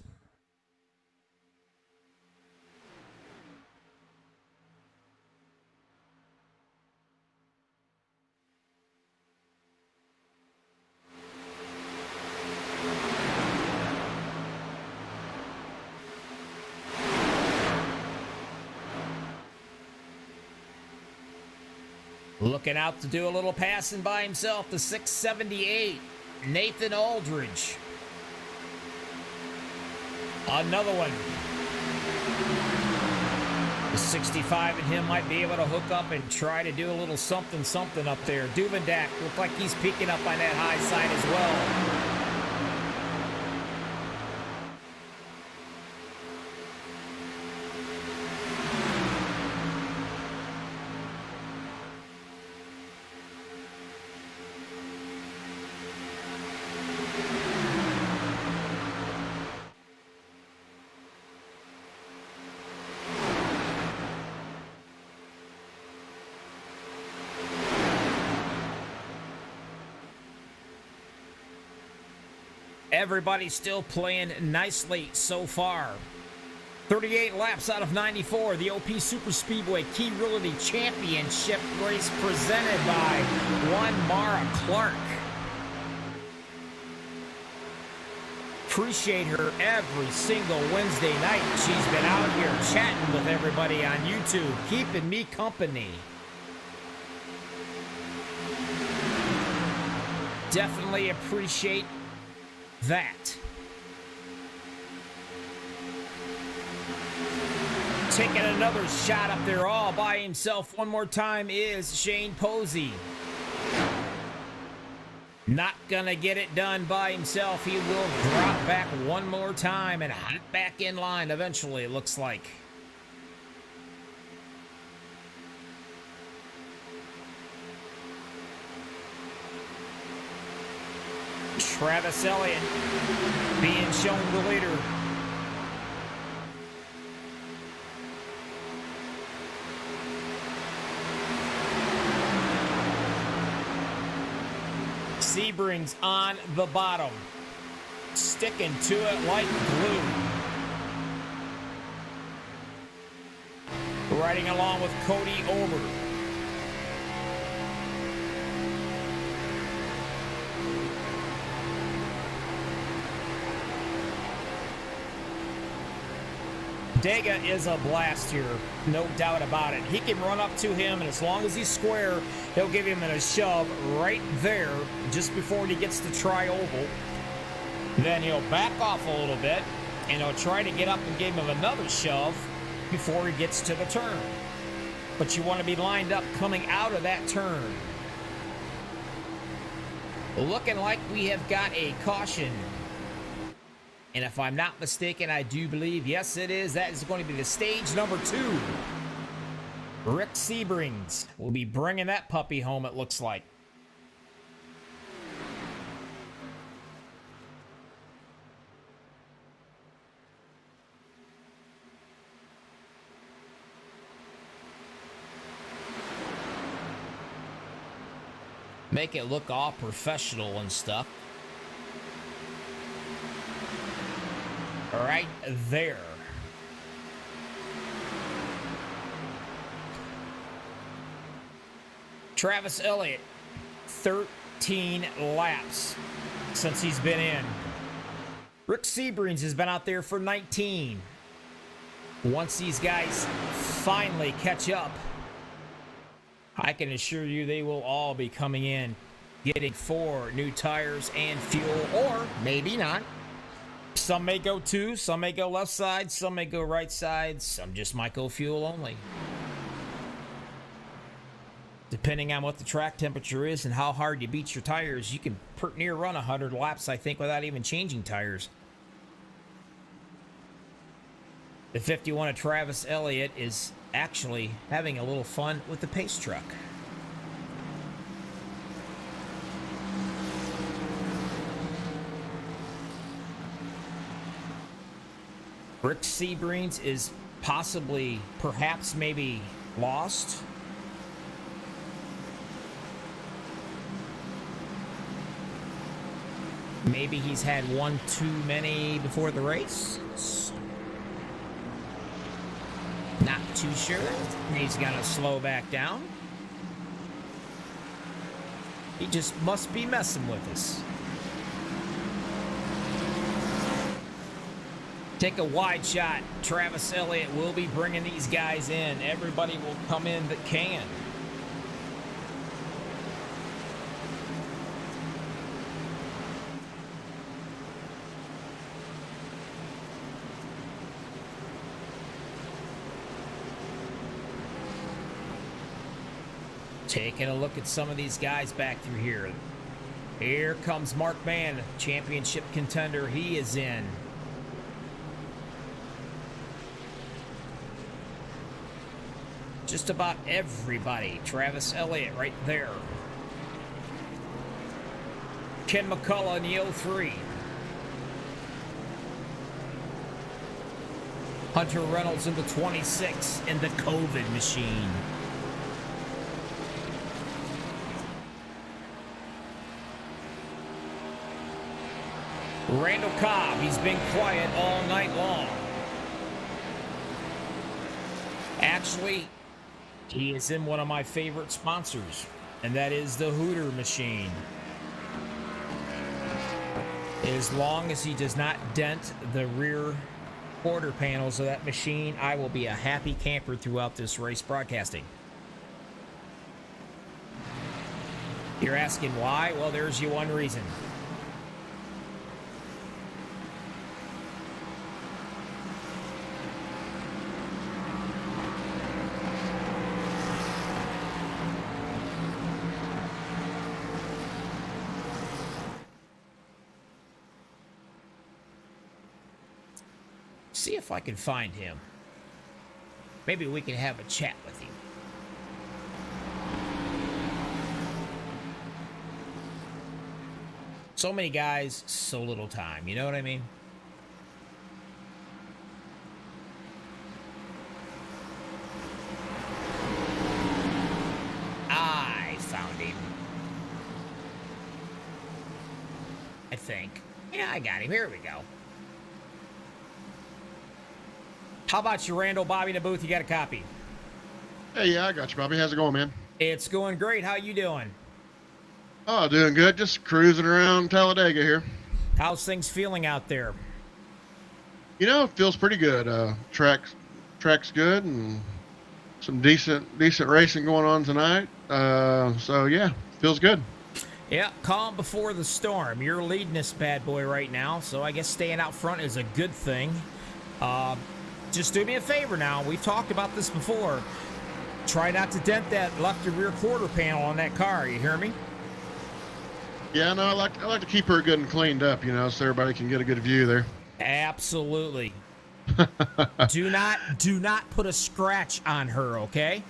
Looking out to do a little passing by himself, the 678, Nathan Aldridge. Another one. The 65 and him might be able to hook up and try to do a little something up there. Duvendak looks like he's peeking up on that high side as well. Everybody's still playing nicely so far. 38 laps out of 94. The OP Super Speedway Key Realty Championship race presented by one Mara Clark. Appreciate her every single Wednesday night. She's been out here chatting with everybody on YouTube, keeping me company. Definitely appreciate that. Taking another shot up there all by himself one more time is Shane Posey. Not gonna get it done by himself. He will drop back one more time and hop back in line eventually, it looks like. Travis Elliott being shown the leader. Sebrings on the bottom, sticking to it like glue. Riding along with Cody Ober. Dega is a blast here, no doubt about it. He can run up to him, and as long as he's square, he'll give him a shove right there just before he gets to tri-oval. Then he'll back off a little bit, and he'll try to get up and give him another shove before he gets to the turn. But you want to be lined up coming out of that turn. Looking like we have got a caution. And if I'm not mistaken, I do believe, yes it is, that is going to be the stage number 2. Rick Sebrings will be bringing that puppy home, it looks like. Make it look all professional and stuff. Right there. Travis Elliott, 13 laps since he's been in. Rick Sebring has been out there for 19. Once these guys finally catch up, I can assure you they will all be coming in, getting 4 new tires and fuel, or maybe not. Some may go 2, some may go left side, some may go right side, some just might go fuel only. Depending on what the track temperature is and how hard you beat your tires, you can pretty near run 100 laps, I think, without even changing tires. The 51 of Travis Elliott is actually having a little fun with the pace truck. Rick Sebring is possibly, perhaps, maybe lost. Maybe he's had one too many before the race. Not too sure. He's gonna slow back down. He just must be messing with us. Take a wide shot. Travis Elliott will be bringing these guys in. Everybody will come in that can. Taking a look at some of these guys back through here. Here comes Mark Mann, championship contender. He is in. Just about everybody. Travis Elliott right there. Ken McCullough in the 03. Hunter Reynolds in the 26 in the COVID machine. Randall Cobb, he's been quiet all night long. Actually, he is in one of my favorite sponsors, and that is the Hooter machine. As long as he does not dent the rear quarter panels of that machine, I will be a happy camper throughout this race broadcasting. You're asking why? Well, there's your one reason. See if I can find him. Maybe we can have a chat with him. So many guys, so little time. You know what I mean? I found him. I think. Yeah, I got him. Here we go. How about you, Randall? Bobby in the booth, you got a copy? Hey, yeah, I got you, Bobby. How's it going, man? It's going great. How you doing? Oh, doing good. Just cruising around Talladega here. How's things feeling out there? You know, it feels pretty good. Track's good, and some decent racing going on tonight. So yeah, feels good. Yeah, calm before the storm. You're leading this bad boy right now, so I guess staying out front is a good thing. Just do me a favor now. We've talked about this before. Try not to dent that left and rear quarter panel on that car. You hear me? Yeah, no, I like to keep her good and cleaned up, you know, so everybody can get a good view there. Absolutely. Do not put a scratch on her, okay?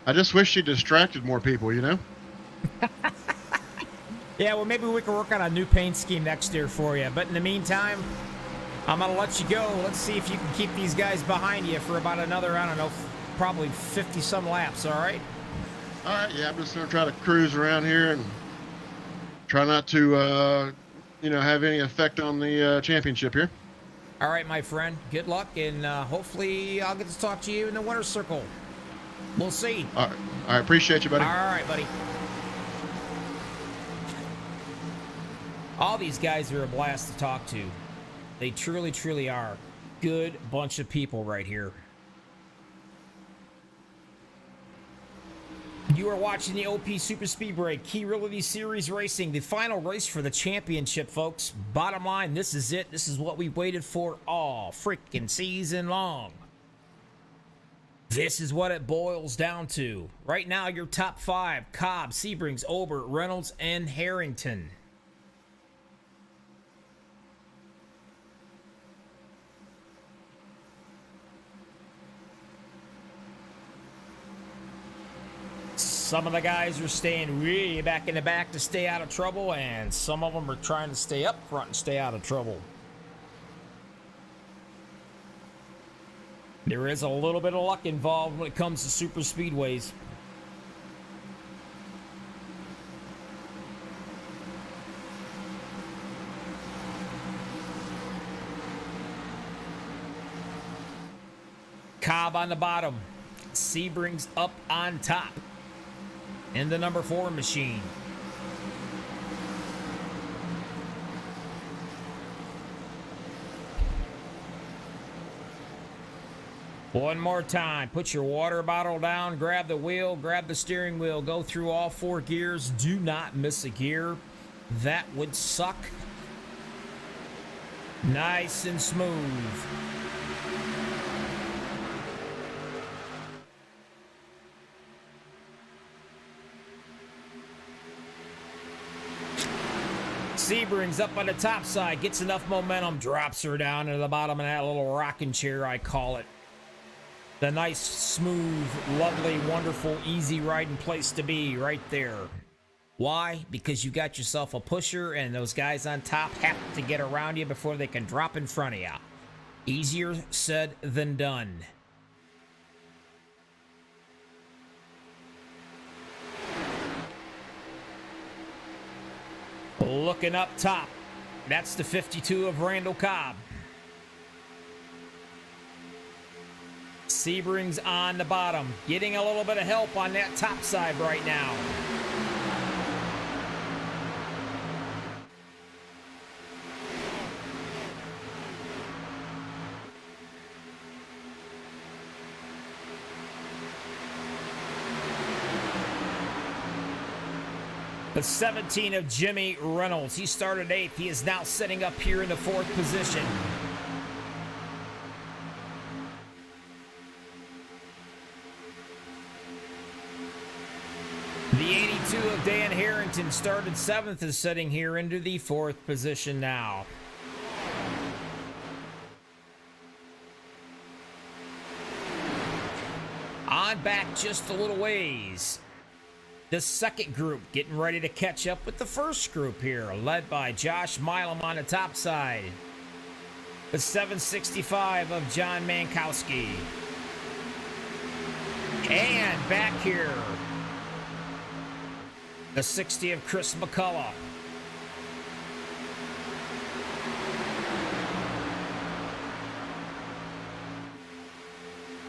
I just wish she distracted more people, you know? Yeah, well, maybe we can work on a new paint scheme next year for you. But in the meantime, I'm going to let you go. Let's see if you can keep these guys behind you for about another, I don't know, probably 50-some laps, all right? All right, yeah, I'm just going to try to cruise around here and try not to, have any effect on the championship here. All right, my friend. Good luck, and hopefully I'll get to talk to you in the winner's circle. We'll see. All right. All right. Appreciate you, buddy. All right, buddy. All these guys are a blast to talk to. They truly, truly are. Good bunch of people right here. You are watching the OP Super Speed Break Key Realty Series Racing, the final race for the championship, folks. Bottom line, this is it. This is what we waited for all freaking season long. This is what it boils down to. Right now, your top 5, Cobb, Sebrings, Obert, Reynolds, and Harrington. Some of the guys are staying way back in the back to stay out of trouble, and some of them are trying to stay up front and stay out of trouble. There is a little bit of luck involved when it comes to super speedways. Cobb on the bottom. Sebrings up on top. In the number 4 machine. One more time. Put your water bottle down, grab the wheel, grab the steering wheel, go through all 4 gears. Do not miss a gear. That would suck. Nice and smooth. Sebrings up on the top side, gets enough momentum, drops her down into the bottom of that little rocking chair, I call it. The nice, smooth, lovely, wonderful, easy riding place to be right there. Why? Because you got yourself a pusher and those guys on top have to get around you before they can drop in front of you. Easier said than done. Looking up top, that's the 52 of Randall Cobb. Sebrings on the bottom, getting a little bit of help on that top side right now. The 17 of Jimmy Reynolds. He started 8th. He is now sitting up here in the 4th position. The 82 of Dan Harrington started 7th, is sitting here into the 4th position now. On back just a little ways. The second group getting ready to catch up with the first group here, led by Josh Milam on the top side. The 765 of John Mankowski. And back here, the 60 of Chris McCullough.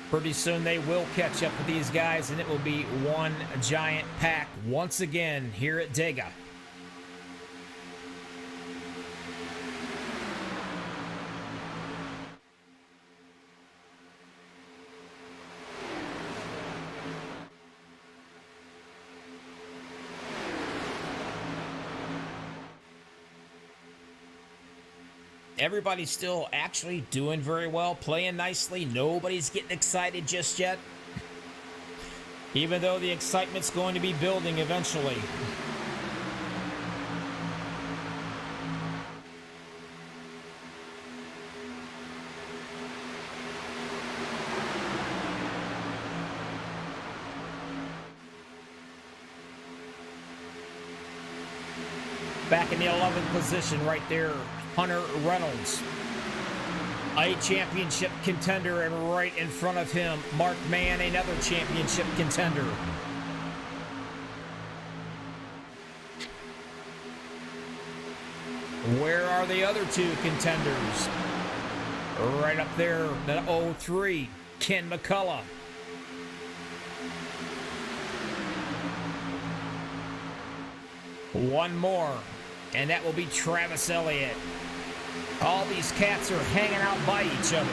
Pretty soon they will catch up with these guys, and it will be one giant pack once again here at Dega. Everybody's still actually doing very well, playing nicely. Nobody's getting excited just yet, even though the excitement's going to be building eventually. Back in the 11th position right there, Hunter Reynolds, a championship contender, and right in front of him, Mark Mann, another championship contender. Where are the other 2 contenders? Right up there, the 03, Ken McCullough. One more, and that will be Travis Elliott. All these cats are hanging out by each other.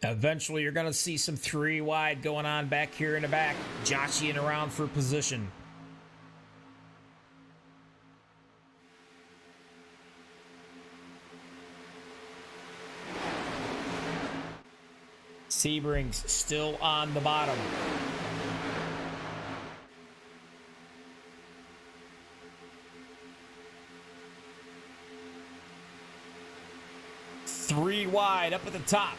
Eventually, you're going to see some three wide going on back here in the back. Joshing around for position. Sebring's still on the bottom. Three wide up at the top.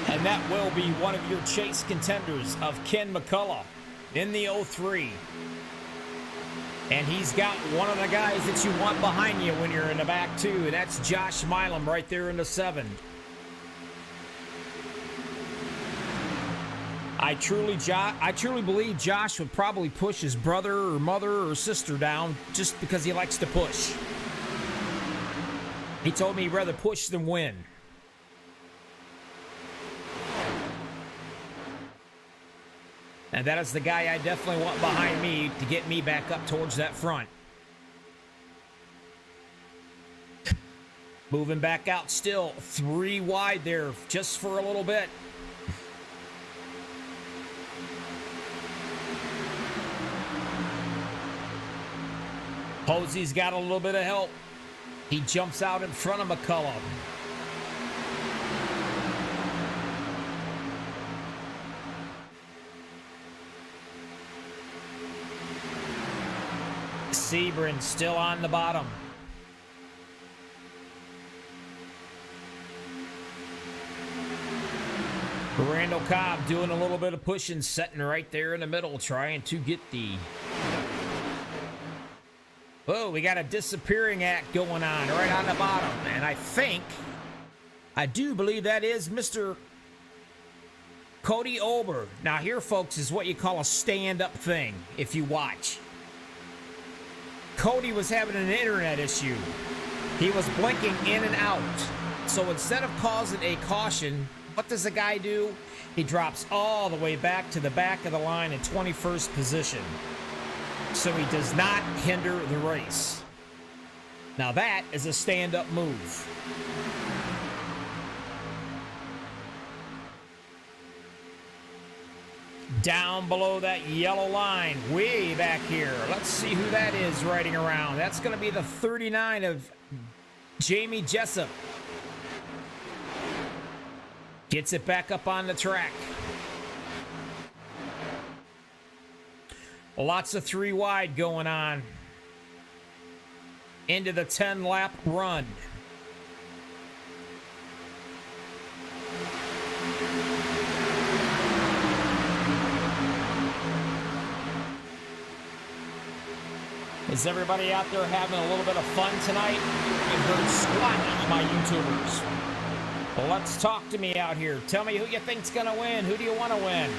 And that will be one of your chase contenders of Ken McCullough in the 03. And he's got one of the guys that you want behind you when you're in the back too, and that's Josh Milam right there in the 7. I truly believe Josh would probably push his brother or mother or sister down just because he likes to push. He told me he'd rather push than win. And that is the guy I definitely want behind me to get me back up towards that front. Moving back out still. Three wide there just for a little bit. Posey's got a little bit of help. He jumps out in front of McCullough. Sebring still on the bottom. Randall Cobb doing a little bit of pushing, setting right there in the middle, trying to get the... Oh, we got a disappearing act going on right on the bottom. And I do believe that is Mr. Cody Ober. Now here, folks, is what you call a stand-up thing, if you watch. Cody was having an internet issue. He was blinking in and out. So instead of causing a caution, what does the guy do? He drops all the way back to the back of the line in 21st position. So he does not hinder the race. Now that is a stand-up move. Down below that yellow line, way back here. Let's see who that is riding around. That's going to be the 39 of Jamie Jessup. Gets it back up on the track. Lots of three wide going on into the 10-lap run. Is everybody out there having a little bit of fun tonight? I've heard squat, my YouTubers. Well, let's talk to me out here. Tell me who you think's gonna win. Who do you want to win?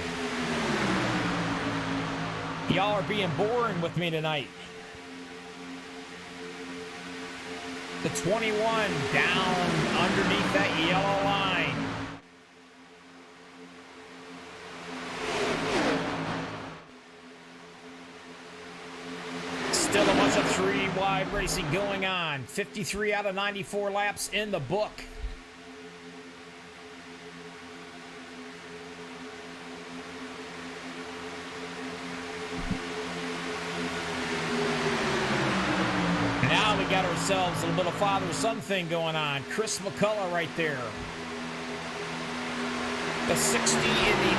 Y'all are being boring with me tonight. The 21 down underneath that yellow line. Still a bunch of three wide racing going on. 53 out of 94 laps in the book. Now we got ourselves a little bit of father-son thing going on. Chris McCullough right there. The 60 in the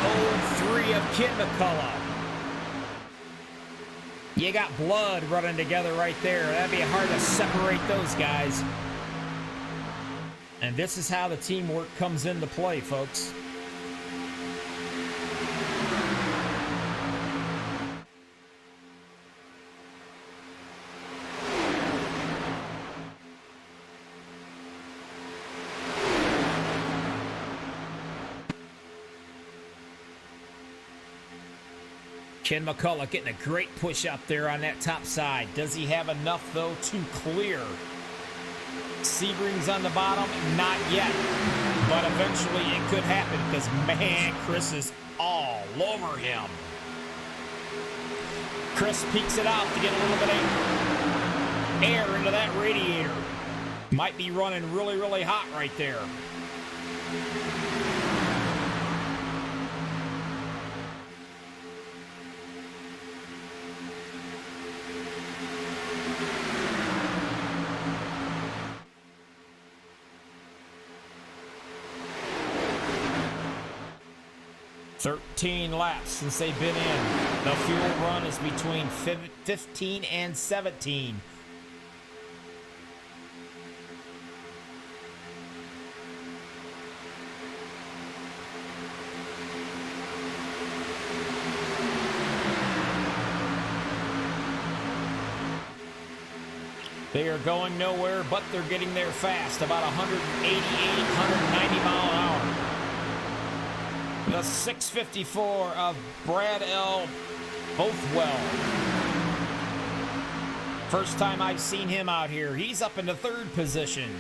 03 of Ken McCullough. You got blood running together right there. That'd be hard to separate those guys. And this is how the teamwork comes into play, folks. Ken McCullough getting a great push up there on that top side. Does he have enough, though, to clear? Sebring's on the bottom. Not yet. But eventually it could happen because, man, Chris is all over him. Chris peeks it out to get a little bit of air into that radiator. Might be running really, really hot right there. "13 laps since they've been in. The fuel run is between 15 and 17. They are going nowhere, but they're getting there fast, about 188, 190 mile an hour. The 654 of Brad L. Bothwell. First time I've seen him out here. He's up in the 3rd position.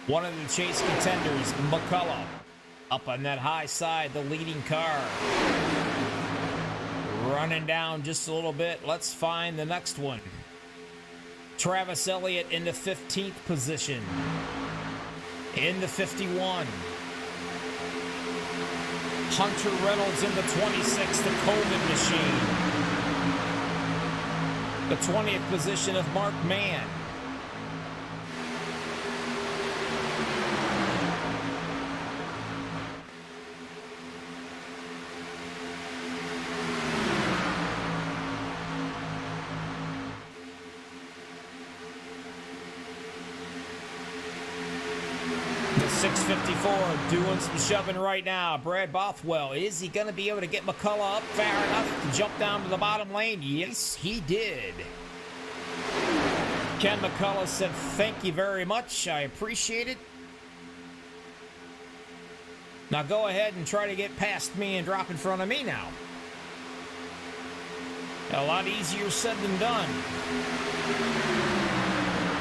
One of the chase contenders, McCullough, up on that high side, the leading car. Running down just a little bit. Let's find the next one. Travis Elliott in the 15th position. In the 51. Hunter Reynolds in the 26th, the COVID machine. The 20th position of Mark Mann. The 654 doing some shoving right now. Brad Bothwell, is he going to be able to get McCullough up far enough to jump down to the bottom lane? Yes, he did. Ken McCullough said, "Thank you very much. I appreciate it. Now go ahead and try to get past me and drop in front of me now." A lot easier said than done.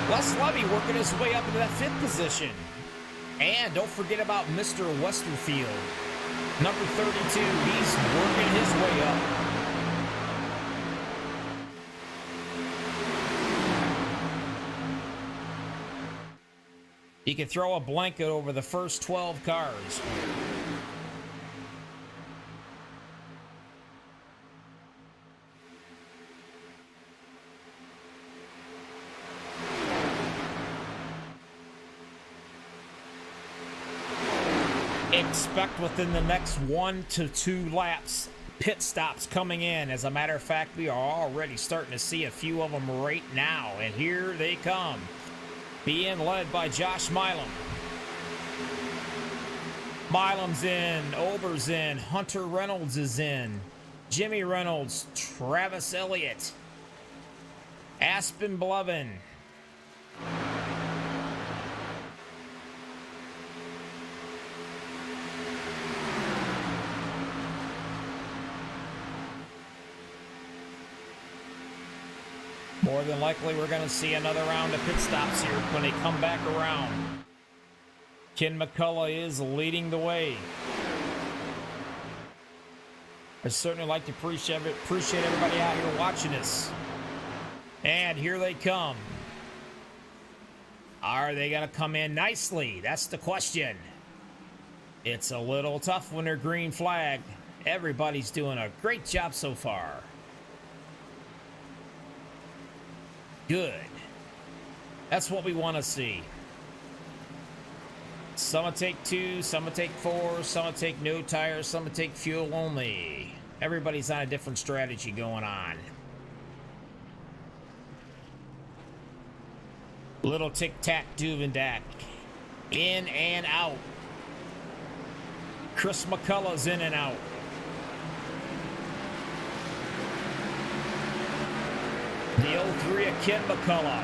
Les Levy working his way up into that 5th position. And don't forget about Mr. Westerfield. Number 32, he's working his way up. He can throw a blanket over the first 12 cars. Expect within the next 1 to 2 laps pit stops coming in. As a matter of fact, we are already starting to see a few of them right now, and here they come, being led by Josh Milam. Milam's in, Ober's in, Hunter Reynolds is in, Jimmy Reynolds, Travis Elliott, Aspen Blevin. More than likely, we're going to see another round of pit stops here when they come back around. Ken McCullough is leading the way. I certainly like to appreciate everybody out here watching this. And here they come. Are they going to come in nicely? That's the question. It's a little tough when they're green flagged. Everybody's doing a great job so far. Good. That's what we want to see. Some will take 2, some will take 4, some will take no tires, some will take fuel only. Everybody's on a different strategy going on. Little tic-tac Duvendak. In and out. Chris McCullough's in and out. The 03 of Ken McCullough.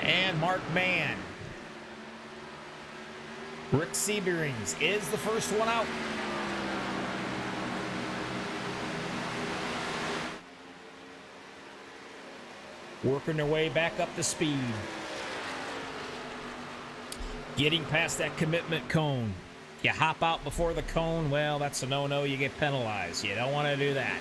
and Mark Mann. Rick Seberings is the first one out. Working their way back up to speed. Getting past that commitment cone. You hop out before the cone, well, that's a no-no. You get penalized. You don't want to do that.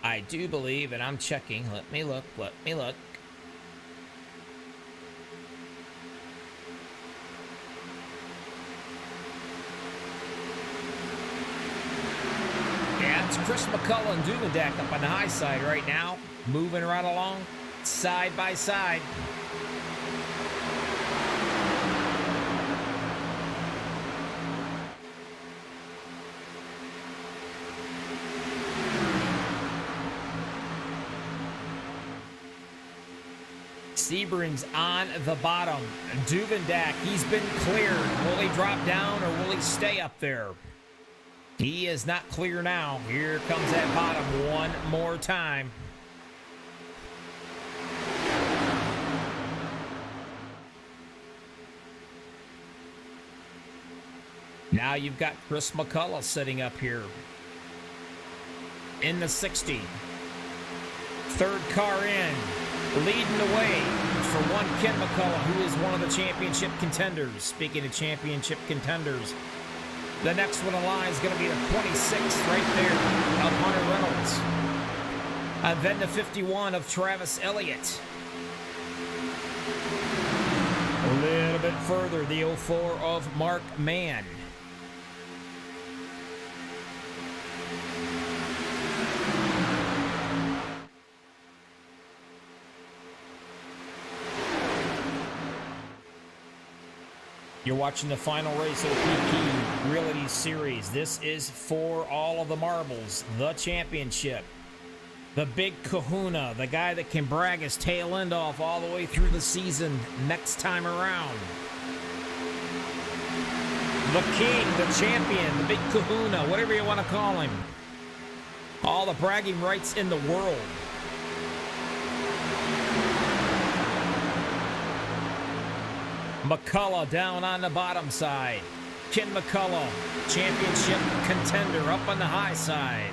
I do believe, and I'm checking. Let me look. Yeah, it's Chris McCullough and Duvendak up on the high side right now. Moving right along, side by side. Seberings on the bottom. Duvendak, he's been cleared. Will he drop down or will he stay up there? He is not clear now. Here comes that bottom one more time. Now you've got Chris McCullough sitting up here in the 60. Third car in. Leading the way for one Ken McCullough, who is one of the championship contenders. Speaking of championship contenders, the next one in line is going to be the 26th right there of Hunter Reynolds. And then the 51 of Travis Elliott. A little bit further, the 04 of Mark Mann. You're watching the final race of the PP Realty Series. This is for all of the marbles, the championship. The big kahuna, the guy that can brag his tail end off all the way through the season next time around. The king, the champion, the big kahuna, whatever you want to call him. All the bragging rights in the world. McCullough down on the bottom side. Ken McCullough, championship contender, up on the high side.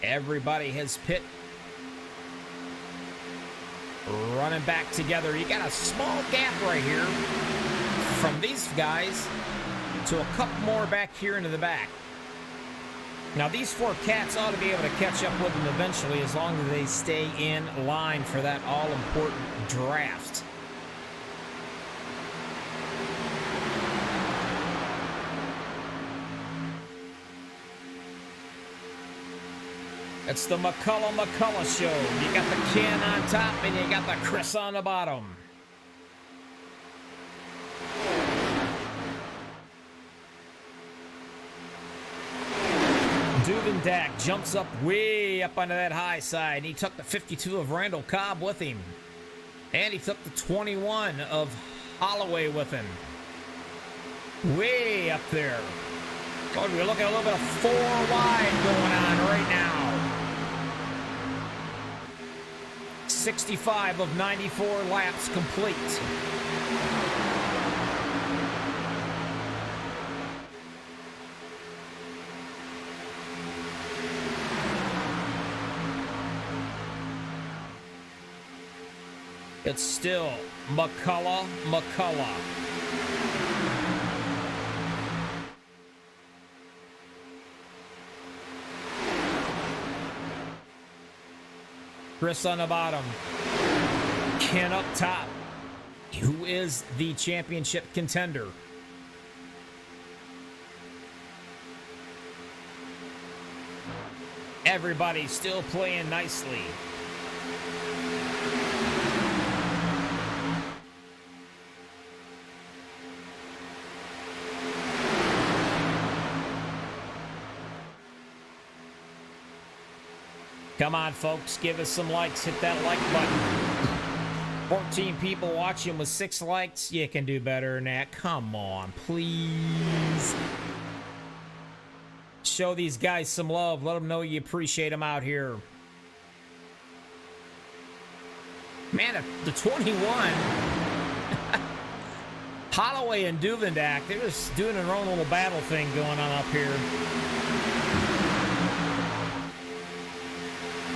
Everybody has pit running back together. You got a small gap right here from these guys to a couple more back here into the back. Now these four cats ought to be able to catch up with them eventually as long as they stay in line for that all-important draft. It's the McCullough show. You got the Ken on top and you got the Chris on the bottom. Duvendak jumps up way up onto that high side. He took the 52 of Randall Cobb with him. And he took the 21 of Holloway with him. Way up there. Oh, we're looking at a little bit of 4 wide going on right now. 65 of 94 laps complete. It's still McCullough. Chris on the bottom. Ken up top. Who is the championship contender? Everybody's still playing nicely. Come on, folks. Give us some likes. Hit that like button. 14 people watching with 6 likes. You can do better than that. Come on, please. Show these guys some love. Let them know you appreciate them out here. Man, the 21. Holloway and Duvendak, they're just doing their own little battle thing going on up here.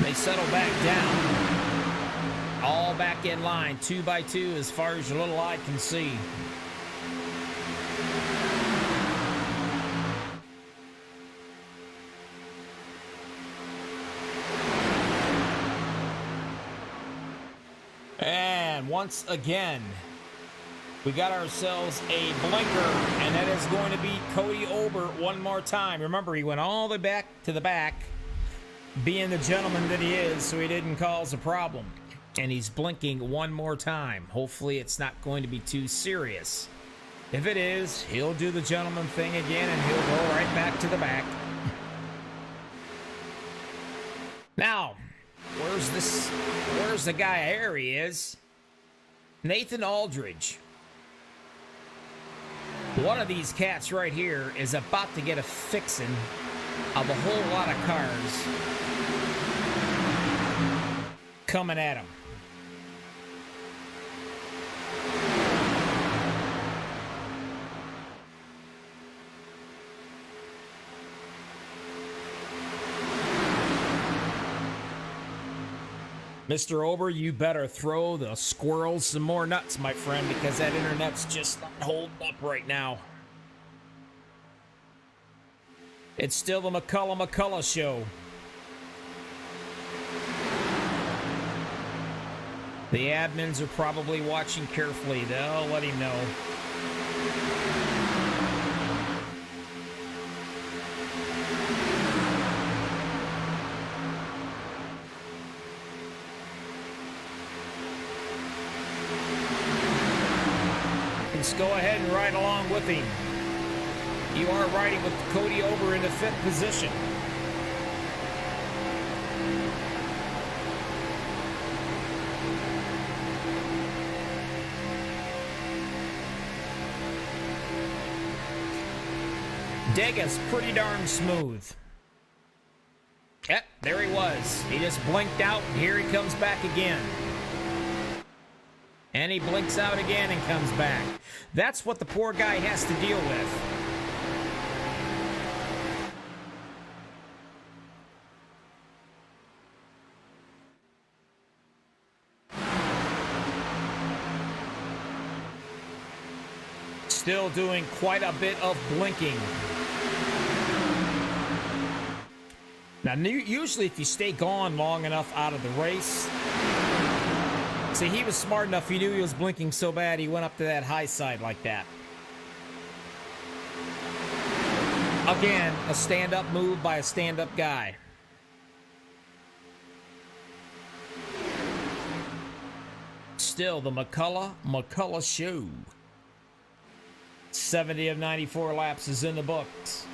They settle back down. All back in line, 2 by 2 as far as your little eye can see. And once again, we got ourselves a blinker, and that is going to be Cody Ober one more time. Remember, he went all the way back to the back, being the gentleman that he is, so he didn't cause a problem. And he's blinking one more time. Hopefully it's not going to be too serious. If it is, he'll do the gentleman thing again, and he'll go right back to the back. Now, where's the guy? There he is. Nathan Aldridge. One of these cats right here is about to get a fixin' of a whole lot of cars coming at him. Mr. Ober, you better throw the squirrels some more nuts, my friend, because that internet's just not holding up right now. It's still the McCullough show. The admins are probably watching carefully. They'll let him know. Just go ahead and ride along with him. You are riding with Cody Ober in the 5th position. Dega's pretty darn smooth. Yep, there he was. He just blinked out, and here he comes back again. And he blinks out again and comes back. That's what the poor guy has to deal with. Still doing quite a bit of blinking. Now, usually if you stay gone long enough out of the race... See, he was smart enough. He knew he was blinking so bad, he went up to that high side like that. Again, a stand-up move by a stand-up guy. Still the McCullough show. 70 of 94 laps is in the books.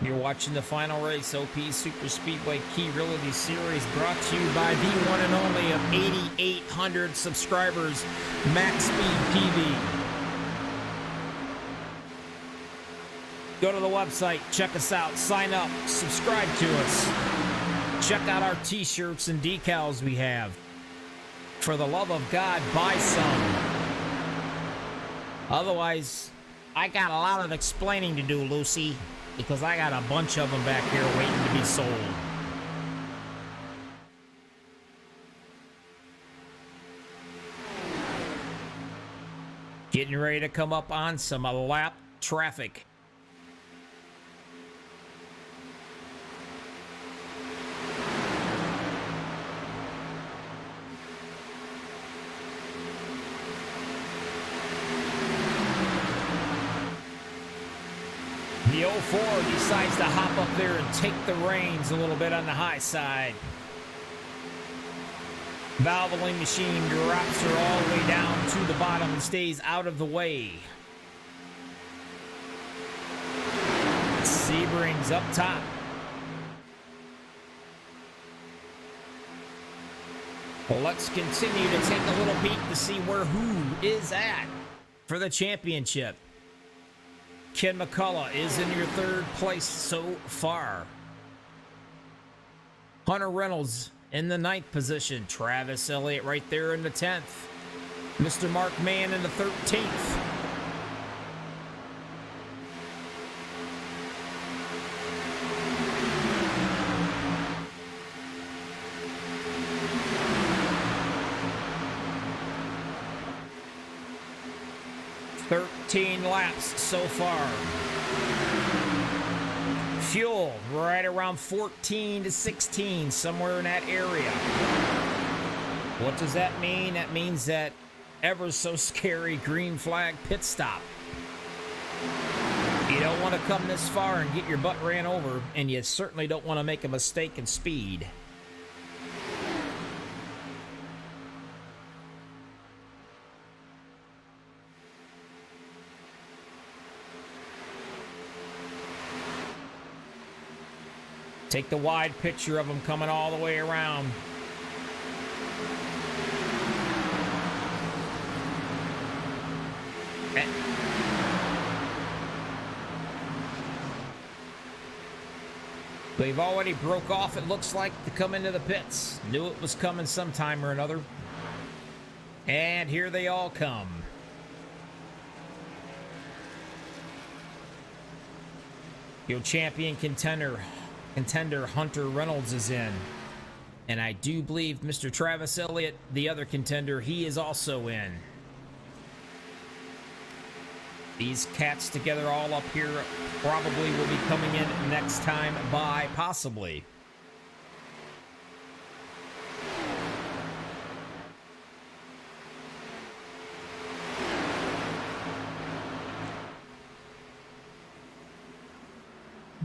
You're watching the final race, OP Super Speedway Key Realty Series, brought to you by the one and only of 8,800 subscribers, MaxSpeedTV. Go to the website, check us out, sign up, subscribe to us. Check out our t-shirts and decals we have. For the love of God, buy some. Otherwise, I got a lot of explaining to do, Lucy. Because I got a bunch of them back here waiting to be sold. Getting ready to come up on some lap traffic. The 04 decides to hop up there and take the reins a little bit on the high side. Valvoline machine drops her all the way down to the bottom and stays out of the way. Sebring's up top. Well, let's continue to take a little peek to see where who is at for the championship. Ken McCullough is in your third place so far. Hunter Reynolds in the 9th position. Travis Elliott right there in the 10th. Mr. Mark Mann in the 13th. Laps so far. Fuel right around 14 to 16, somewhere in that area. What does that mean? That means that ever so scary green flag pit stop. You don't want to come this far and get your butt ran over, and you certainly don't want to make a mistake in speed. Take the wide picture of them coming all the way around. They've already broke off, it looks like, to come into the pits. Knew it was coming sometime or another. And here they all come. Your champion contender Hunter Reynolds is in. And I do believe Mr. Travis Elliott, the other contender, he is also in. These cats together all up here probably will be coming in next time by, possibly.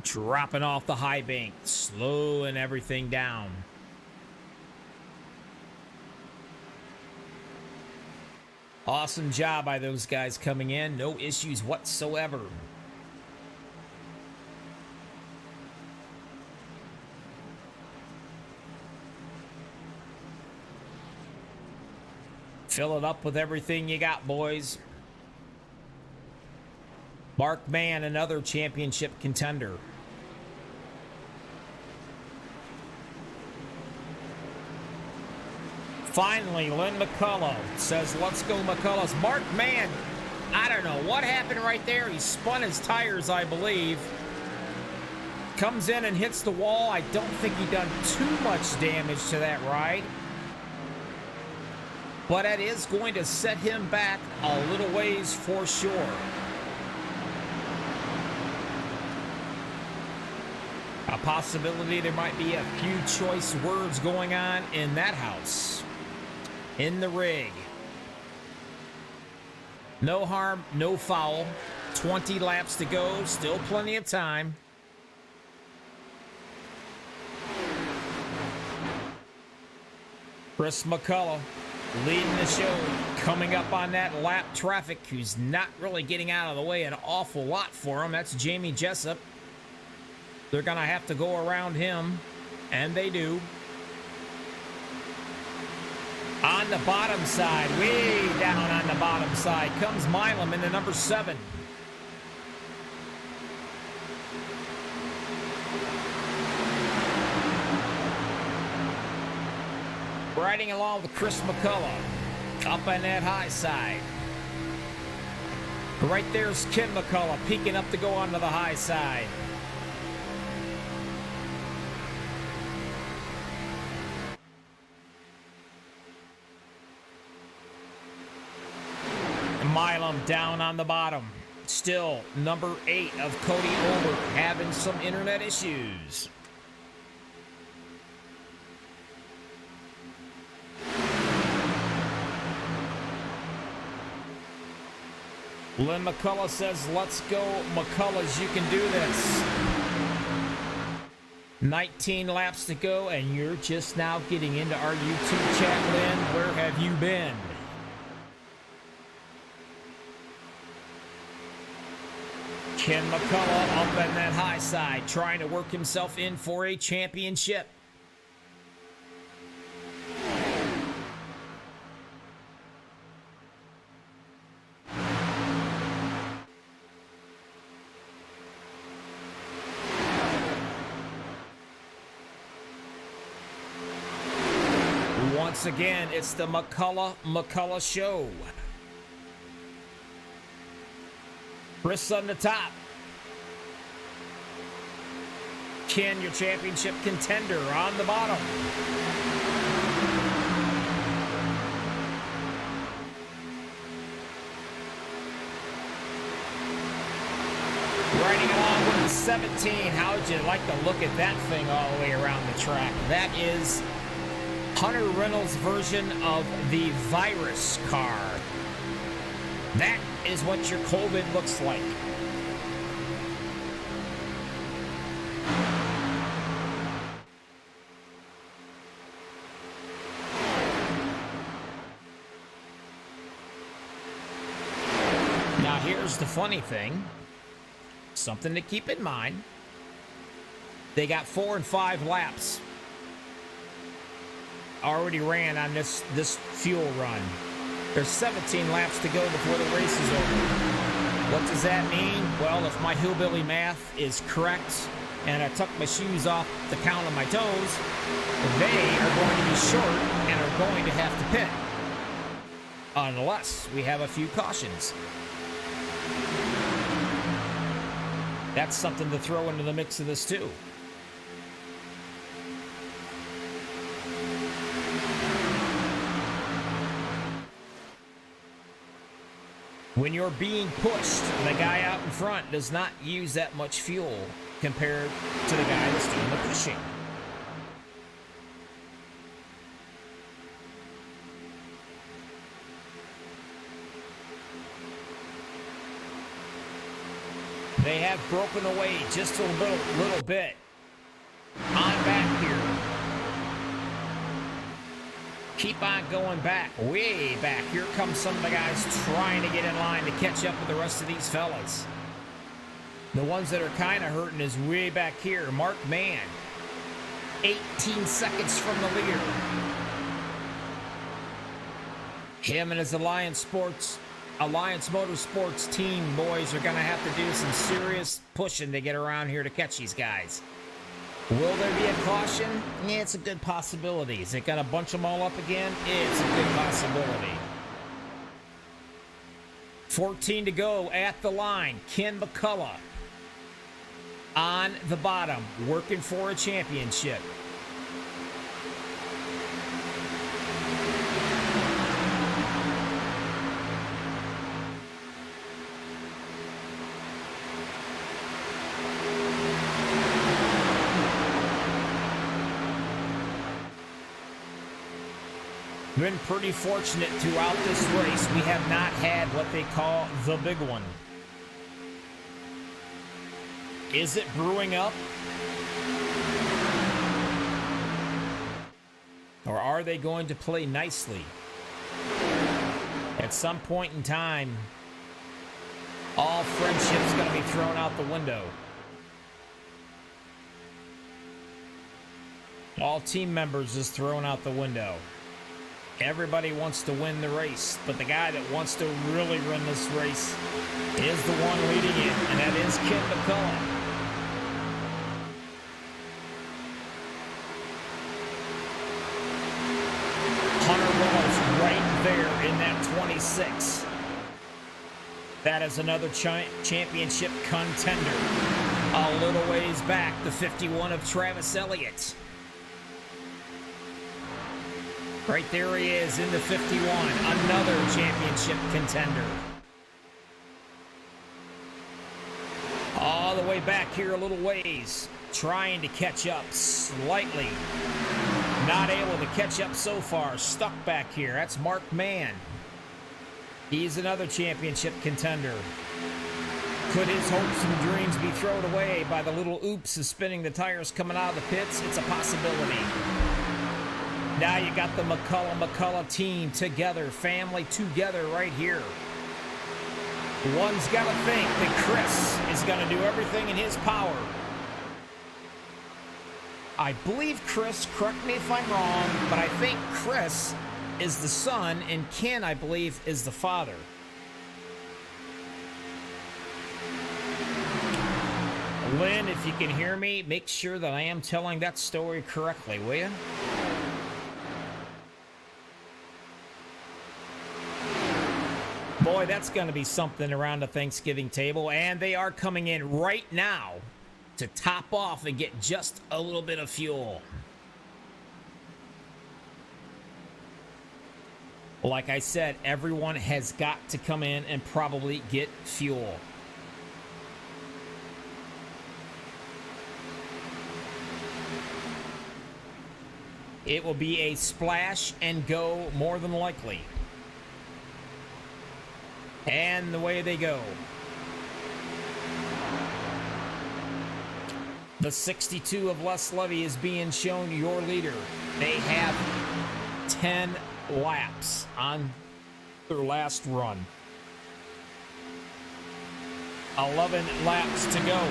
Dropping off the high bank, slowing everything down. Awesome job by those guys coming in. No issues whatsoever. Fill it up with everything you got, boys. Mark Mann, another championship contender. Finally, Len McCullough says, let's go McCullough's. Mark Mann, I don't know what happened right there. He spun his tires, I believe. Comes in and hits the wall. I don't think he done too much damage to that ride. But that is going to set him back a little ways for sure. A possibility there might be a few choice words going on in that house. In the rig. No harm, no foul. 20 laps to go. Still plenty of time. Chris McCullough leading the show. Coming up on that lap traffic. Who's not really getting out of the way an awful lot for him. That's Jamie Jessup. They're going to have to go around him. And they do. On the bottom side, way down on the bottom side, comes Milam in the number 7. Riding along with Chris McCullough, up on that high side. Right there's Ken McCullough, peeking up to go onto the high side. Milam down on the bottom. Still, number 8 of Cody Over having some internet issues. Lynn McCullough says, let's go, McCulloughs, you can do this. 19 laps to go, and you're just now getting into our YouTube chat, Lynn. Where have you been? Ken McCullough up on that high side, trying to work himself in for a championship. Once again, it's the McCullough show. Chris on the top. Ken, your championship contender, on the bottom. Riding along with the 17. How would you like to look at that thing all the way around the track? That is Hunter Reynolds' version of the virus car. That is what your COVID looks like. Now here's the funny thing. Something to keep in mind. They got 4 and 5 laps already ran on this fuel run. There's 17 laps to go before the race is over. What does that mean? Well, if my hillbilly math is correct and I tuck my shoes off the count of my toes, they are going to be short and are going to have to pit. Unless we have a few cautions. That's something to throw into the mix of this too. When you're being pushed, the guy out in front does not use that much fuel compared to the guy that's doing the pushing. They have broken away just a little bit. On back here. Keep on going back, way back. Here come some of the guys trying to get in line to catch up with the rest of these fellas. The ones that are kind of hurting is way back here. Mark Mann, 18 seconds from the leader. Him and his Alliance Motorsports team boys are going to have to do some serious pushing to get around here to catch these guys. Will there be a caution? Yeah, it's a good possibility. Is it going to bunch them all up again? It's a good possibility. 14 to go at the line. Ken McCullough on the bottom, working for a championship. Been pretty fortunate throughout this race. We have not had what they call the big one. Is it brewing up? Or are they going to play nicely? At some point in time, all friendship's going to be thrown out the window. All team members is thrown out the window. Everybody wants to win the race, but the guy that wants to really run this race is the one leading it, and that is Kenneth Mccullough. Hunter Reynolds right there in that 26. That is another championship contender. A little ways back, the 51 of Travis Elliott. Right there he is in the 51, another championship contender. All the way back here a little ways, trying to catch up slightly. Not able to catch up so far, stuck back here. That's Mark Mann. He's another championship contender. Could his hopes and dreams be thrown away by the little oops of spinning the tires coming out of the pits? It's a possibility. Now you got the McCullough team together, family together right here. One's got to think that Chris is going to do everything in his power. I believe Chris, correct me if I'm wrong, but I think Chris is the son and Ken, I believe, is the father. Lynn, if you can hear me, make sure that I am telling that story correctly, will you? Boy, that's going to be something around the Thanksgiving table, and they are coming in right now to top off and get just a little bit of fuel. Like I said, everyone has got to come in and probably get fuel. It will be a splash and go more than likely. And the way they go. The 62 of Les Levy is being shown your leader. They have 10 laps on their last run. 11 laps to go.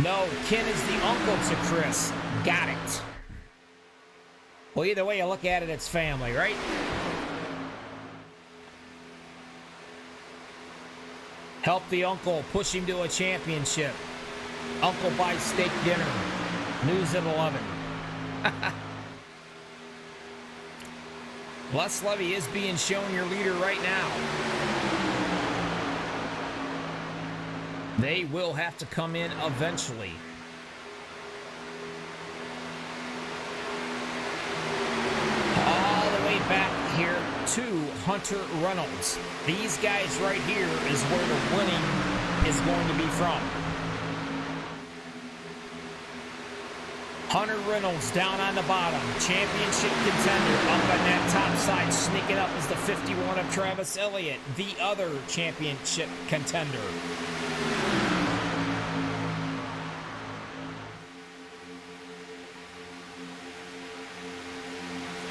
No, Ken is the uncle to Chris. Got it. Well, either way you look at it, it's family, right? Help the uncle, push him to a championship. Uncle buys steak dinner. News at 11. Les Levy is being shown your leader right now. They will have to come in eventually. All the way back here to Hunter Reynolds. These guys right here is where the winning is going to be from. Hunter Reynolds down on the bottom. Championship contender up on that top side. Sneaking up is the 51 of Travis Elliott, the other championship contender.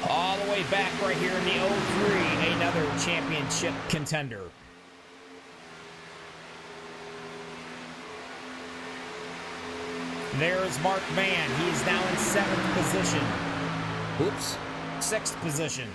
All the way back right here in the 03, another championship contender. There's Mark Mann. He is now in 7th position. Oops, 6th position.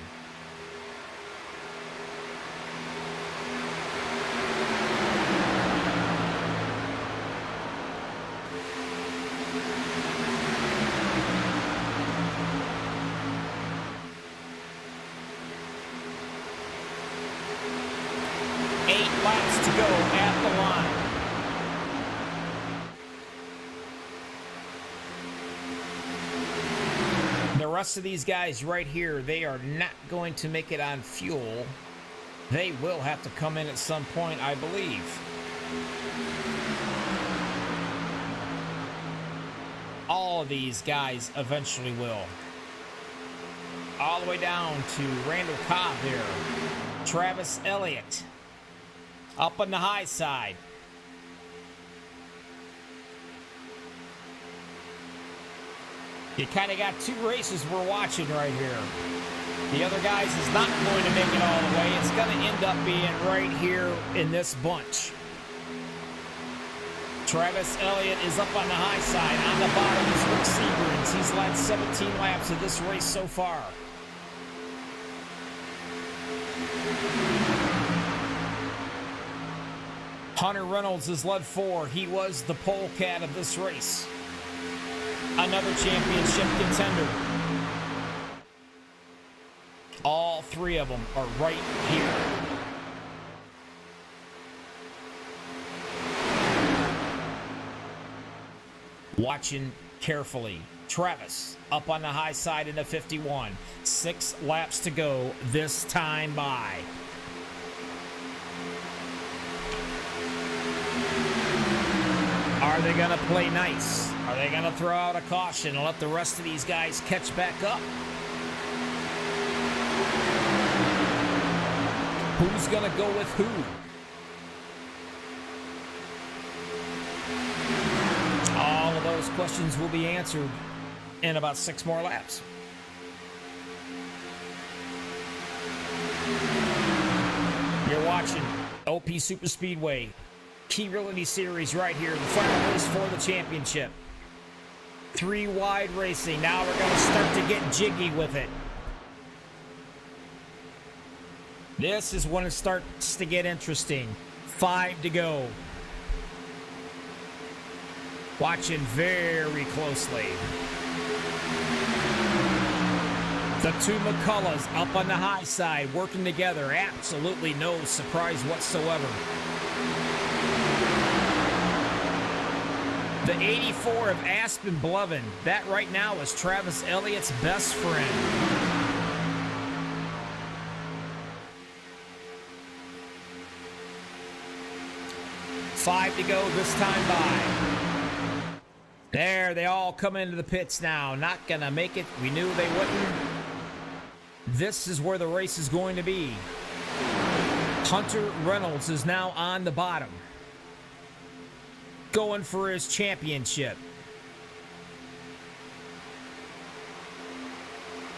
Laps to go at the line. The rest of these guys right here, they are not going to make it on fuel. They will have to come in at some point, I believe. All of these guys eventually will. All the way down to Randall Cobb there. Travis Elliott. Up on the high side. You kind of got two races we're watching right here. The other guys is not going to make it all the way. It's going to end up being right here in this bunch. Travis Elliott is up on the high side. On the bottom is Rick Seabrams. He's led 17 laps of this race so far. Hunter Reynolds has led 4. He was the pole cat of this race. Another championship contender. All 3 of them are right here. Watching carefully. Travis up on the high side in the 51. 6 laps to go this time by. Are they going to play nice? Are they going to throw out a caution and let the rest of these guys catch back up? Who's going to go with who? All of those questions will be answered in about 6 more laps. You're watching OP Super Speedway Key Realty Series right here, the final race for the championship. 3 wide racing. Now we're going to start to get jiggy with it. This is when it starts to get interesting. 5 to go. Watching very closely. The 2 McCulloughs up on the high side, working together. Absolutely no surprise whatsoever. The 84 of Aspen Blevin. That right now is Travis Elliott's best friend. Five to go this time by. There, they all come into the pits now. Not gonna make it. We knew they wouldn't. This is where the race is going to be. Hunter Reynolds is now on the bottom, going for his championship.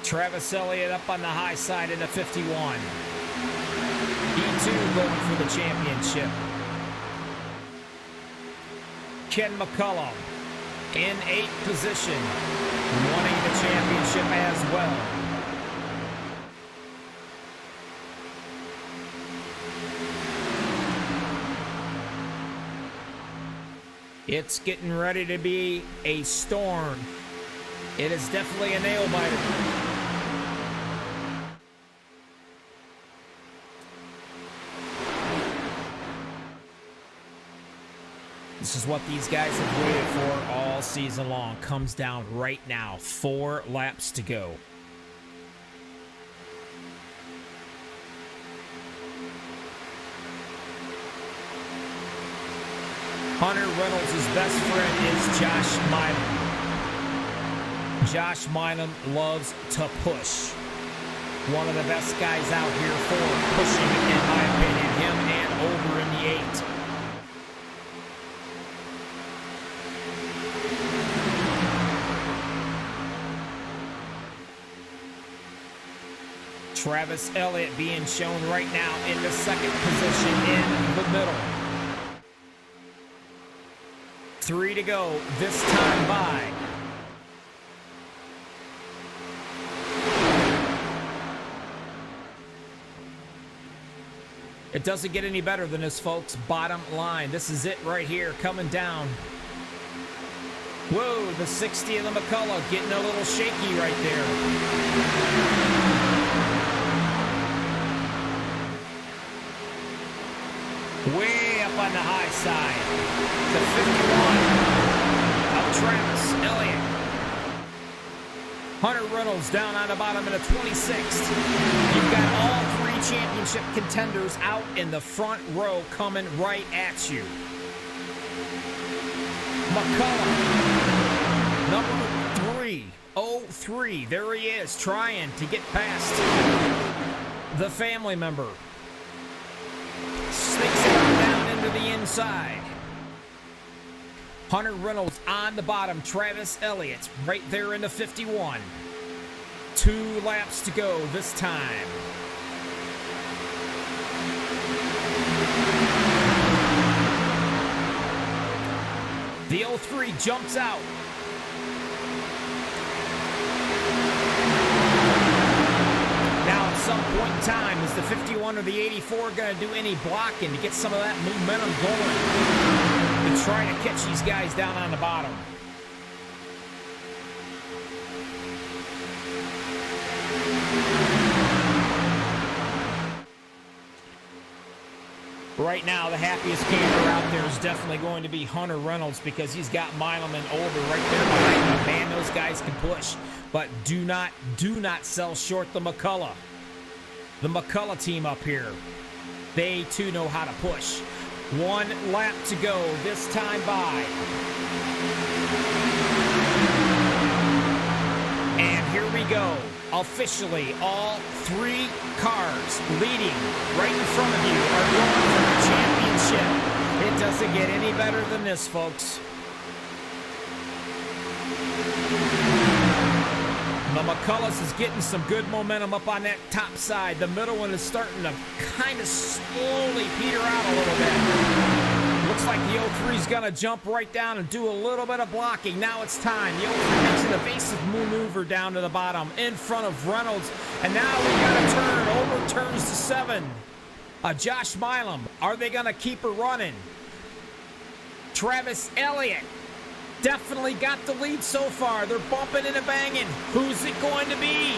Travis Elliott up on the high side in the 51. He too going for the championship. Ken McCullough in 8th position, wanting the championship as well. It's getting ready to be a storm. It is definitely a nail biter. This is what these guys have waited for all season long. Comes down right now. 4 laps to go. Hunter Reynolds' best friend is Josh Milam. Josh Milam loves to push. One of the best guys out here for pushing, in my opinion. Him and over in the 8. Travis Elliott being shown right now in the 2nd position in the middle. 3 to go this time by. It doesn't get any better than this, folks. Bottom line. This is it right here, coming down. Whoa, the 60 of the McCullough getting a little shaky right there. Way up on the high side. The 51 of Travis Elliott. Hunter Reynolds down on the bottom in the 26th. You've got all 3 championship contenders out in the front row coming right at you. McCullough, number 303. There he is, trying to get past the family member. Sneaks it down into the inside. Hunter Reynolds on the bottom. Travis Elliott right there in the 51. 2 laps to go this time. The 03 jumps out. Now at some point in time, is the 51 or the 84 going to do any blocking to get some of that momentum going to try to catch these guys down on the bottom? Right now, the happiest camper out there is definitely going to be Hunter Reynolds, because he's got Milam and Older right there behind him. Man, those guys can push. But do not sell short the McCullough. The McCullough team up here. They, too, know how to push. 1 lap to go this time by. we go. Officially, all 3 cars leading right in front of you are going for the championship. It doesn't get any better than this, folks. The McCulloughs is getting some good momentum up on that top side. The middle one is starting to kind of slowly peter out a little bit. Looks like the 03 is going to jump right down and do a little bit of blocking. Now it's time. The 03 makes an evasive maneuver down to the bottom in front of Reynolds. And now we got a turn. Overturns to 7. Josh Milam. Are they going to keep her running? Travis Elliott. Definitely got the lead so far. They're bumping and banging. Who's it going to be?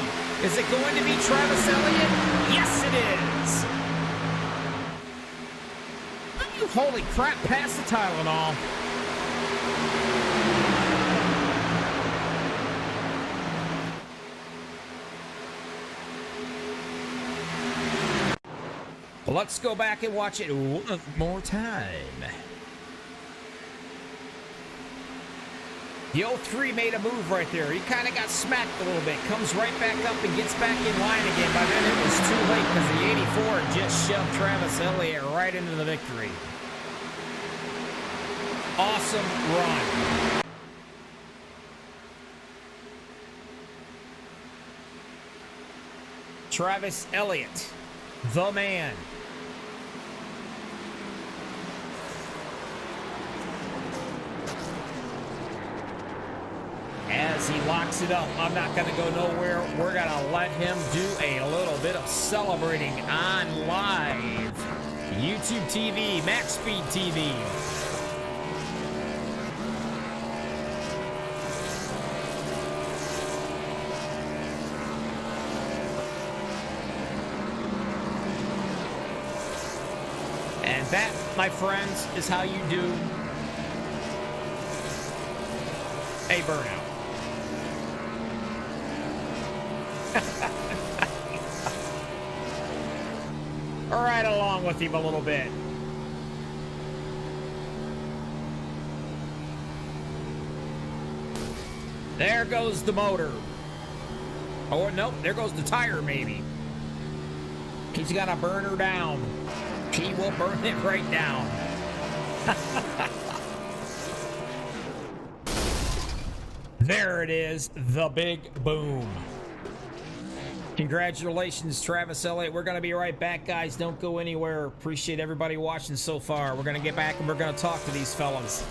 Is it going to be Travis Elliott? Yes, it is. Holy crap, pass the Tylenol. Well, let's go back and watch it one more time. The 03 made a move right there. He kind of got smacked a little bit. Comes right back up and gets back in line again. By then it was too late because the 84 just shoved Travis Elliott right into the victory. Awesome run. Travis Elliott, the man. As he locks it up, I'm not going to go nowhere. We're going to let him do a little bit of celebrating on live. YouTube TV, MaxSpeedTV. And that, my friends, is how you do a burnout. Right along with him a little bit. There goes the motor. Oh, nope, there goes the tire, maybe. He's gonna burn her down. He will burn it right down. There it is, the big boom. Congratulations, Travis Elliott. We're going to be right back, guys. Don't go anywhere. Appreciate everybody watching so far. We're going to get back and we're going to talk to these fellas.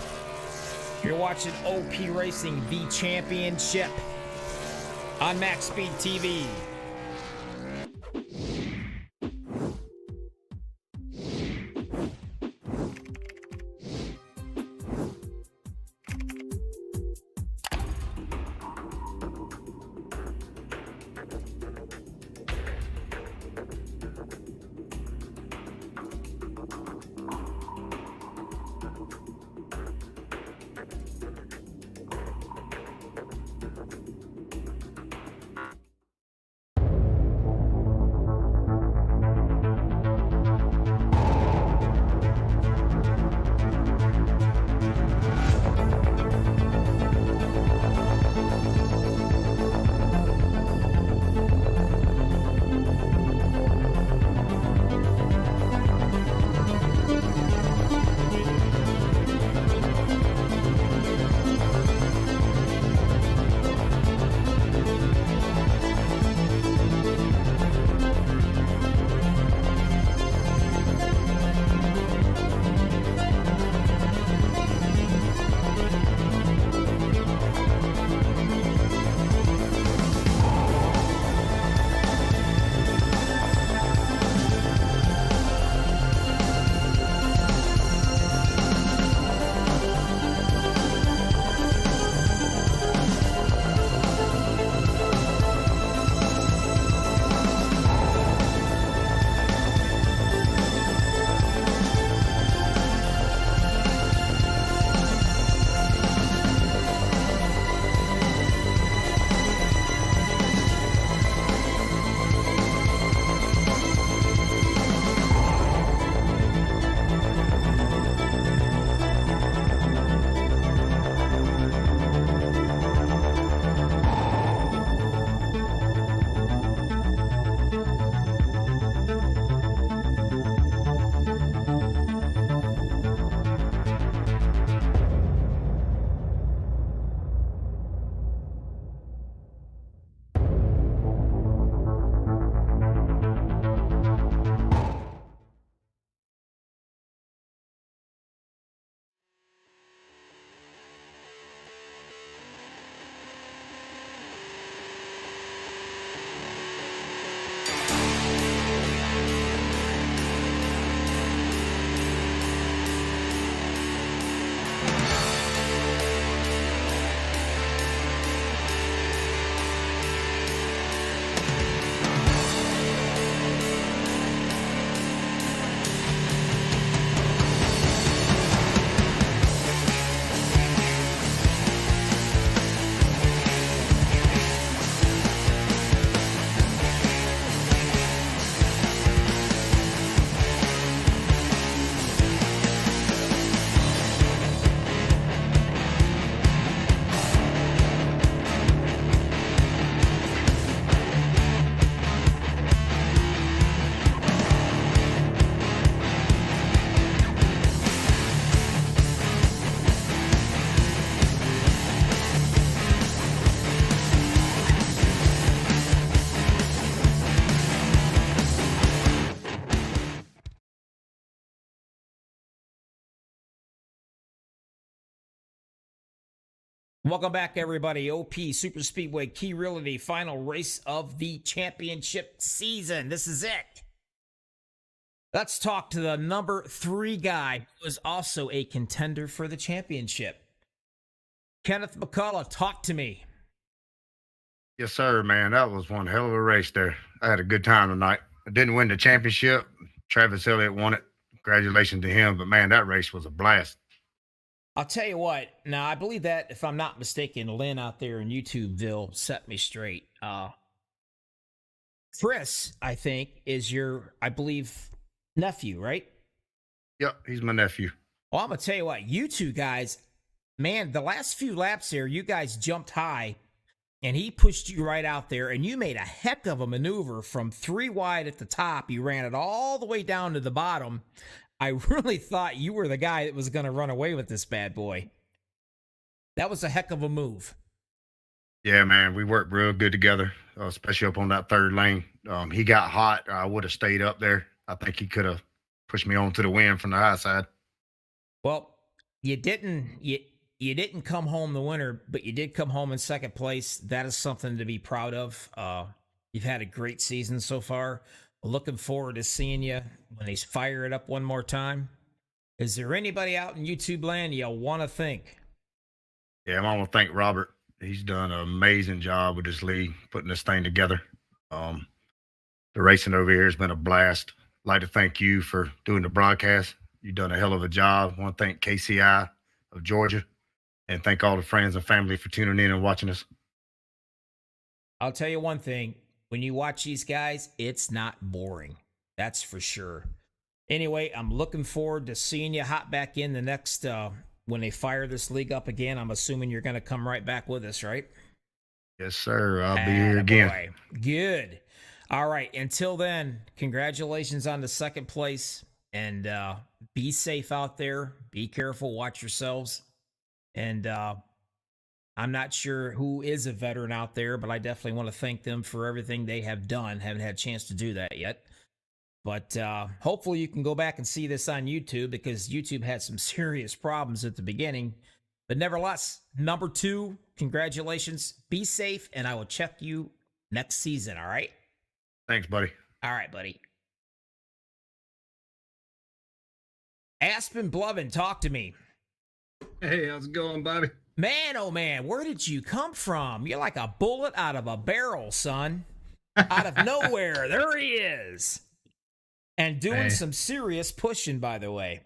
You're watching OP Racing, the championship on MaxSpeedTV. Welcome back, everybody. OP Super Speedway Key Realty final race of the championship season. This is it. Let's talk to the number 3 guy who is also a contender for the championship. Kenneth Mccullough, talk to me. Yes, sir, man. That was one hell of a race there. I had a good time tonight. I didn't win the championship. Travis Elliott won it. Congratulations to him. But, man, that race was a blast. I'll tell you what. Now, I believe that, if I'm not mistaken, Lynn out there in YouTubeville set me straight. Chris, I think, is your, I believe, nephew, right? Yep, he's my nephew. Well, I'm going to tell you what. You two guys, man, the last few laps there, you guys jumped high, and he pushed you right out there, and you made a heck of a maneuver from 3 wide at the top. You ran it all the way down to the bottom. I really thought you were the guy that was going to run away with this bad boy. That was a heck of a move. Yeah, man, we worked real good together, especially up on that 3rd lane. He got hot. I would have stayed up there. I think he could have pushed me on to the win from the high side. Well, you didn't come home the winner, but you did come home in 2nd place. That is something to be proud of. You've had a great season so far. Looking forward to seeing you when they fire it up one more time. Is there anybody out in YouTube land you want to thank? Yeah, I want to thank Robert. He's done an amazing job with his league, putting this thing together. The racing over here has been a blast. I'd like to thank you for doing the broadcast. You've done a hell of a job. I want to thank KCI of Georgia and thank all the friends and family for tuning in and watching us. I'll tell you one thing. When you watch these guys, it's not boring. That's for sure. Anyway, I'm looking forward to seeing you hop back in the next, when they fire this league up again. I'm assuming you're going to come right back with us, right? Yes, sir. I'll be here again. Good. All right. Until then, congratulations on the 2nd place. And be safe out there. Be careful. Watch yourselves. And I'm not sure who is a veteran out there, but I definitely want to thank them for everything they have done. Haven't had a chance to do that yet. But hopefully you can go back and see this on YouTube, because YouTube had some serious problems at the beginning. But nevertheless, number 2, congratulations. Be safe, and I will check you next season, all right? Thanks, buddy. All right, buddy. Aspen Blovin, talk to me. Hey, how's it going, Bobby? Man, oh man, where did you come from? You're like a bullet out of a barrel, son. Out of nowhere, there he is. And doing some serious pushing, by the way.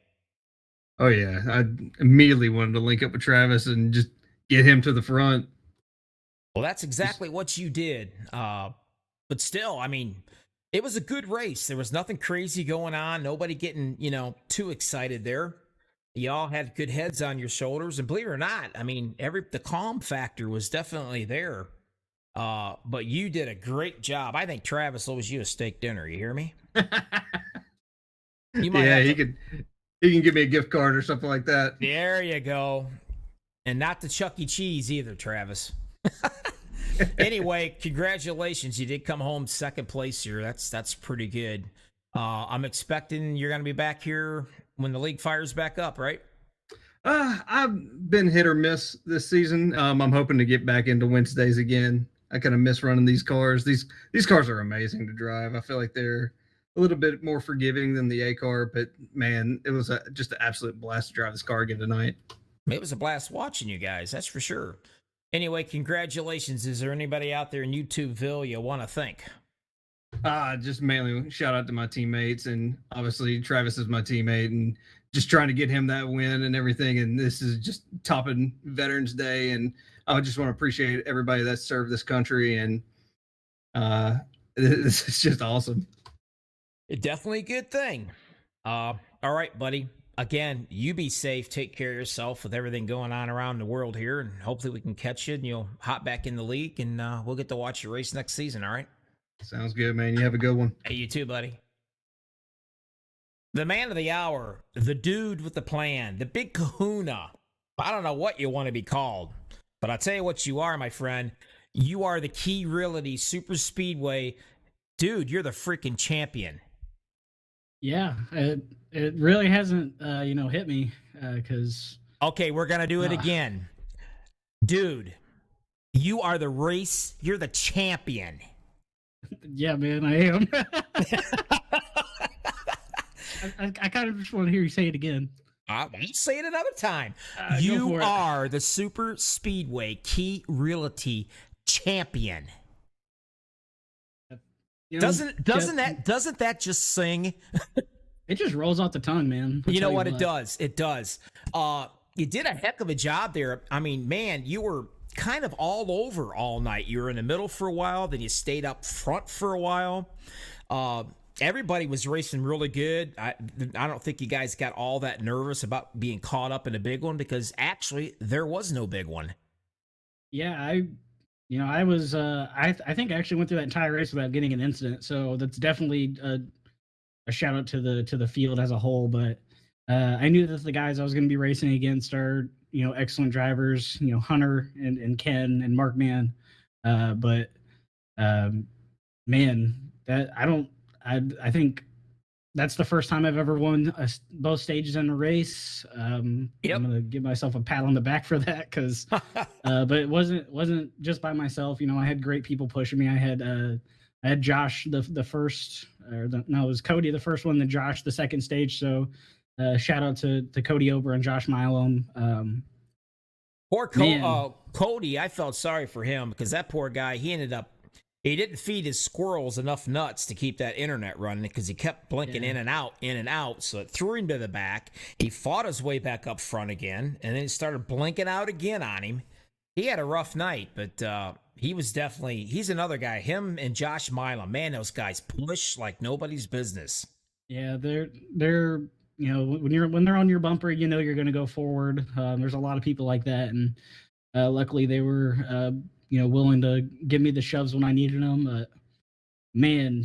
Oh, yeah. I immediately wanted to link up with Travis and just get him to the front. Well, that's exactly what you did. But still, I mean, it was a good race. There was nothing crazy going on. Nobody getting, too excited there. Y'all had good heads on your shoulders, and believe it or not, I mean, the calm factor was definitely there. But you did a great job. I think Travis owes you a steak dinner. You hear me? He can give me a gift card or something like that. There you go. And not the Chuck E. Cheese either, Travis. Anyway, congratulations. You did come home 2nd place here. That's pretty good. I'm expecting you're going to be back here when the league fires back up, right? I've been hit or miss this season. I'm hoping to get back into Wednesdays again. I kind of miss running these cars. These cars are amazing to drive. I feel like they're a little bit more forgiving than the A car, but man, it was just an absolute blast to drive this car again tonight. It was a blast watching you guys, that's for sure. Anyway, congratulations. Is there anybody out there in YouTubeville you want to thank? Just mainly shout out to my teammates, and obviously Travis is my teammate, and just trying to get him that win and everything. And this is just topping Veterans Day, and I just want to appreciate everybody that served this country, and this is just awesome. Definitely a good thing. All right, buddy. Again, you be safe. Take care of yourself with everything going on around the world here, and hopefully we can catch you and you'll hop back in the league, and we'll get to watch your race next season. All right. Sounds good, man. You have a good one. Hey, you too, buddy. The man of the hour, the dude with the plan, the big kahuna. I don't know what you want to be called, but I'll tell you what you are, my friend. You are the Key Realty Super Speedway. Dude, you're the freaking champion. Yeah, it really hasn't, hit me because. Okay, we're going to do it again. Dude, you are the race. You're the champion. Yeah, man, I am. I kind of just want to hear you say it again. I'll say it another time. Go You for it. are the Super Speedway Key Realty champion. You know, Doesn't that just sing? it just rolls off the tongue, man. I'll You know tell what? It does. It does. You did a heck of a job there. I mean, man, you were kind of all over all night. You were in the middle for a while, then you stayed up front for a while. Everybody was racing really good. I don't think you guys got all that nervous about being caught up in a big one because actually there was no big one. Yeah, I was. I think I actually went through that entire race without getting an incident. So that's definitely a shout out to the field as a whole. But I knew that the guys I was going to be racing against are excellent drivers. Hunter and Ken and Mark Man. But man, that I think that's the first time I've ever won both stages in a race. Yep. I'm gonna give myself a pat on the back for that because, but it wasn't just by myself. I had great people pushing me. I had Josh the first, it was Cody the first one, then Josh the second stage. So shout out to Cody Ober and Josh Milam. Poor Cody, I felt sorry for him because that poor guy, he didn't feed his squirrels enough nuts to keep that internet running because he kept blinking in and out. So it threw him to the back. He fought his way back up front again, and then he started blinking out again on him. He had a rough night, but he's another guy. Him and Josh Milam, man, those guys push like nobody's business. Yeah, they're when they're on your bumper, you're going to go forward. There's a lot of people like that, and luckily they were willing to give me the shoves when I needed them. But man,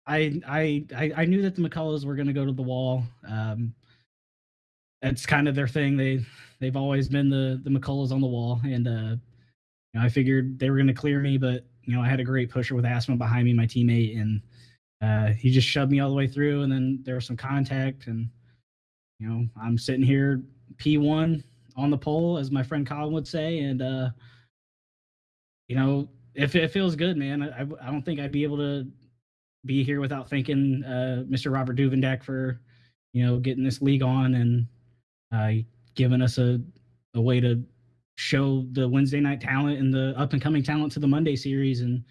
I knew that the McCulloughs were going to go to the wall. That's kind of their thing. They've always been the McCulloughs on the wall, and I figured they were going to clear me. But I had a great pusher with Aspen behind me, my teammate, and he just shoved me all the way through. And then there was some contact, and I'm sitting here P1 on the pole, as my friend Colin would say, and it feels good, man. I don't think I'd be able to be here without thanking Mr. Robert Duvendak for, getting this league on and giving us a way to show the Wednesday night talent and the up and coming talent to the Monday series. And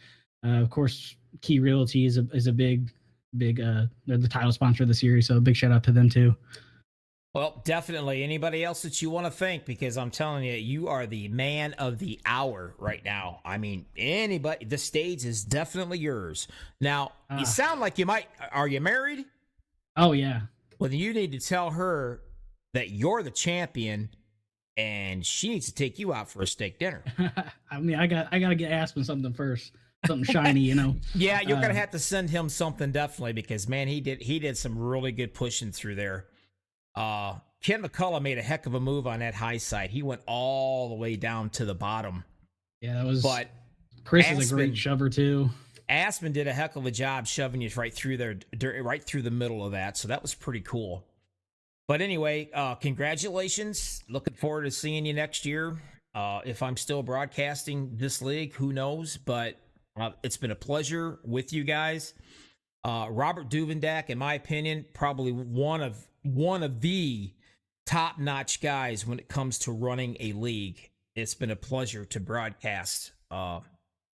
of course, Key Realty is a big, they're the title sponsor of the series. So a big shout out to them too. Well, definitely. Anybody else that you want to thank? Because I'm telling you, you are the man of the hour right now. I mean, anybody, the stage is definitely yours. Now, you sound like are you married? Oh, yeah. Well, then you need to tell her that you're the champion and she needs to take you out for a steak dinner. I mean, I got to get Aspen something first. Something shiny, Yeah, you're going to have to send him something definitely because, man, he did some really good pushing through there. Ken McCullough made a heck of a move on that high side. He went all the way down to the bottom. Yeah, that was. But Chris is a great shover too. Aspen did a heck of a job shoving you right through there, right through the middle of that. So that was pretty cool. But anyway, congratulations. Looking forward to seeing you next year. If I'm still broadcasting this league, who knows? But it's been a pleasure with you guys. Robert Duvendak, in my opinion, probably one of the top-notch guys when it comes to running a league. It's been a pleasure to broadcast.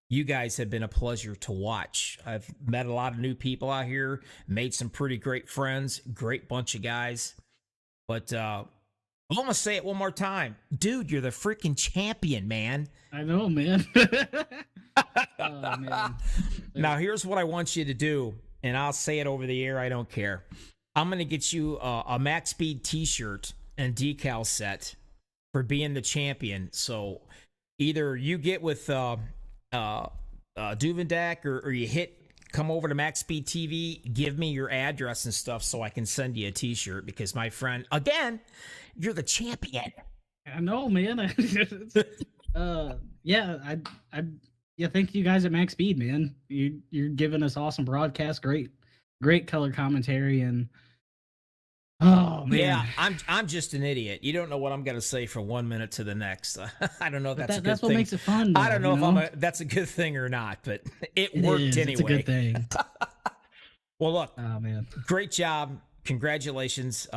You guys have been a pleasure to watch. I've met a lot of new people out here, made some pretty great friends, great bunch of guys. But I'm going to say it one more time. Dude, you're the freaking champion, man. I know, man. Oh, man. Now, here's what I want you to do, and I'll say it over the air. I don't care. I'm going to get you a Max Speed t-shirt and decal set for being the champion. So either you get with Duvendak or you come over to MaxSpeedTV, give me your address and stuff so I can send you a t-shirt because, my friend, again, you're the champion. I know, man. Thank you guys at Max Speed, man. You're giving us awesome broadcasts, great color commentary, and oh man. Yeah, I'm just an idiot. You don't know what I'm going to say from 1 minute to the next. I don't know if that's a good that's thing. what makes it fun. Though, I don't know if that's a good thing or not, but it worked is. anyway. It's a good thing. Well, look, Oh man. great job. Congratulations.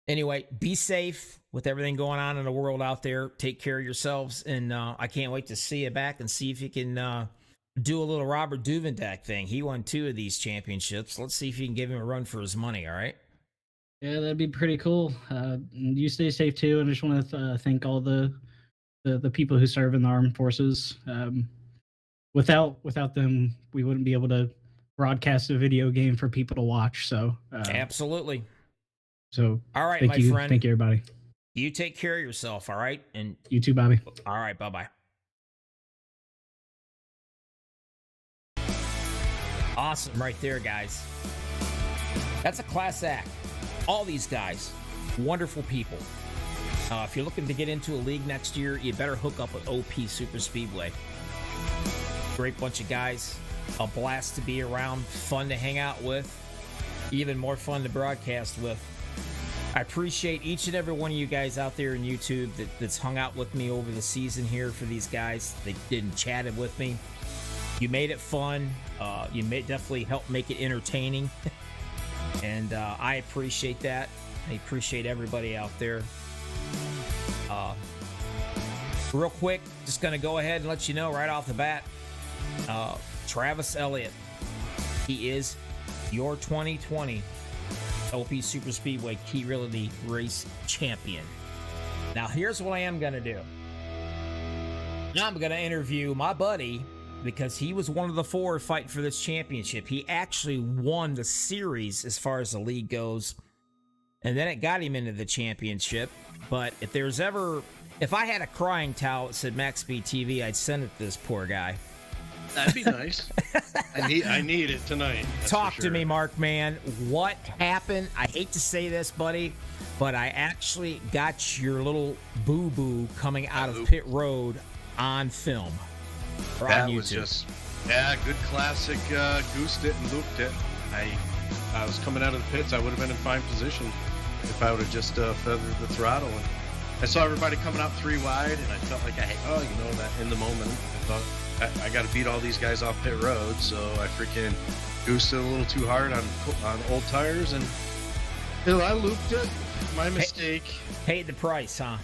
Anyway, be safe with everything going on in the world out there. Take care of yourselves, and I can't wait to see you back and see if you can do a little Robert Duvendak thing. He won 2 of these championships. Let's see if you can give him a run for his money, all right? Yeah, that'd be pretty cool. You stay safe too, and I just want to thank all the people who serve in the armed forces. Without them, we wouldn't be able to broadcast a video game for people to watch. So Absolutely. So all right, thank my you, friend. thank you, everybody. You take care of yourself, all right? And You too, Bobby. all right, bye-bye. Awesome right there, guys. That's a class act. All these guys, wonderful people. If you're looking to get into a league next year, you better hook up with OP Super Speedway. Great bunch of guys. A blast to be around. Fun to hang out with. Even more fun to broadcast with. I appreciate each and every one of you guys out there in YouTube that's hung out with me over the season here for these guys. They didn't chatted with me. You made it fun. You definitely helped make it entertaining. And I appreciate that. I appreciate everybody out there. Real quick, just going to go ahead and let you know right off the bat, Travis Elliott, he is your 2020 OP Super Speedway Key Realty Race Champion. Now, here's what I am going to do. Now I'm going to interview my buddy, because he was one of the 4 fighting for this championship. He actually won the series as far as the league goes, and then it got him into the championship. But if I had a crying towel that said MaxSpeedTV, I'd send it to this poor guy. That'd be nice. I need it tonight. Talk to me, Mark, man. What happened? I hate to say this, buddy, but I actually got your little boo-boo coming out of pit road on film. That was just, good classic. Goosed it and looped it. I was coming out of the pits. I would have been in fine position if I would have just feathered the throttle. And I saw everybody coming out 3 wide, and I felt like that in the moment. I thought I got to beat all these guys off pit road, so I freaking goosed it a little too hard on old tires, and I looped it. My mistake. Paid the price, huh?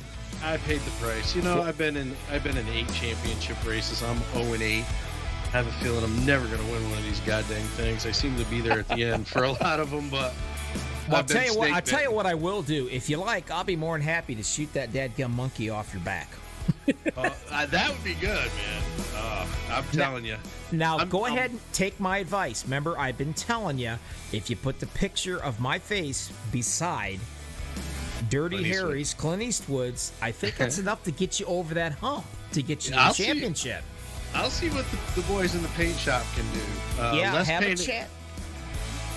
I paid the price. I've been in 8 championship races. I'm 0-8. I have a feeling I'm never going to win one of these goddamn things. I seem to be there at the end for a lot of them, but I'll tell you what I will do. If you like, I'll be more than happy to shoot that dadgum monkey off your back. That would be good, man. I'm telling you. Now, go ahead and take my advice. Remember, I've been telling you, if you put the picture of my face beside Dirty Harry's, Clint Eastwood's, I think that's enough to get you over that hump, to get you to the championship. I'll see what the boys in the paint shop can do. Have a chat.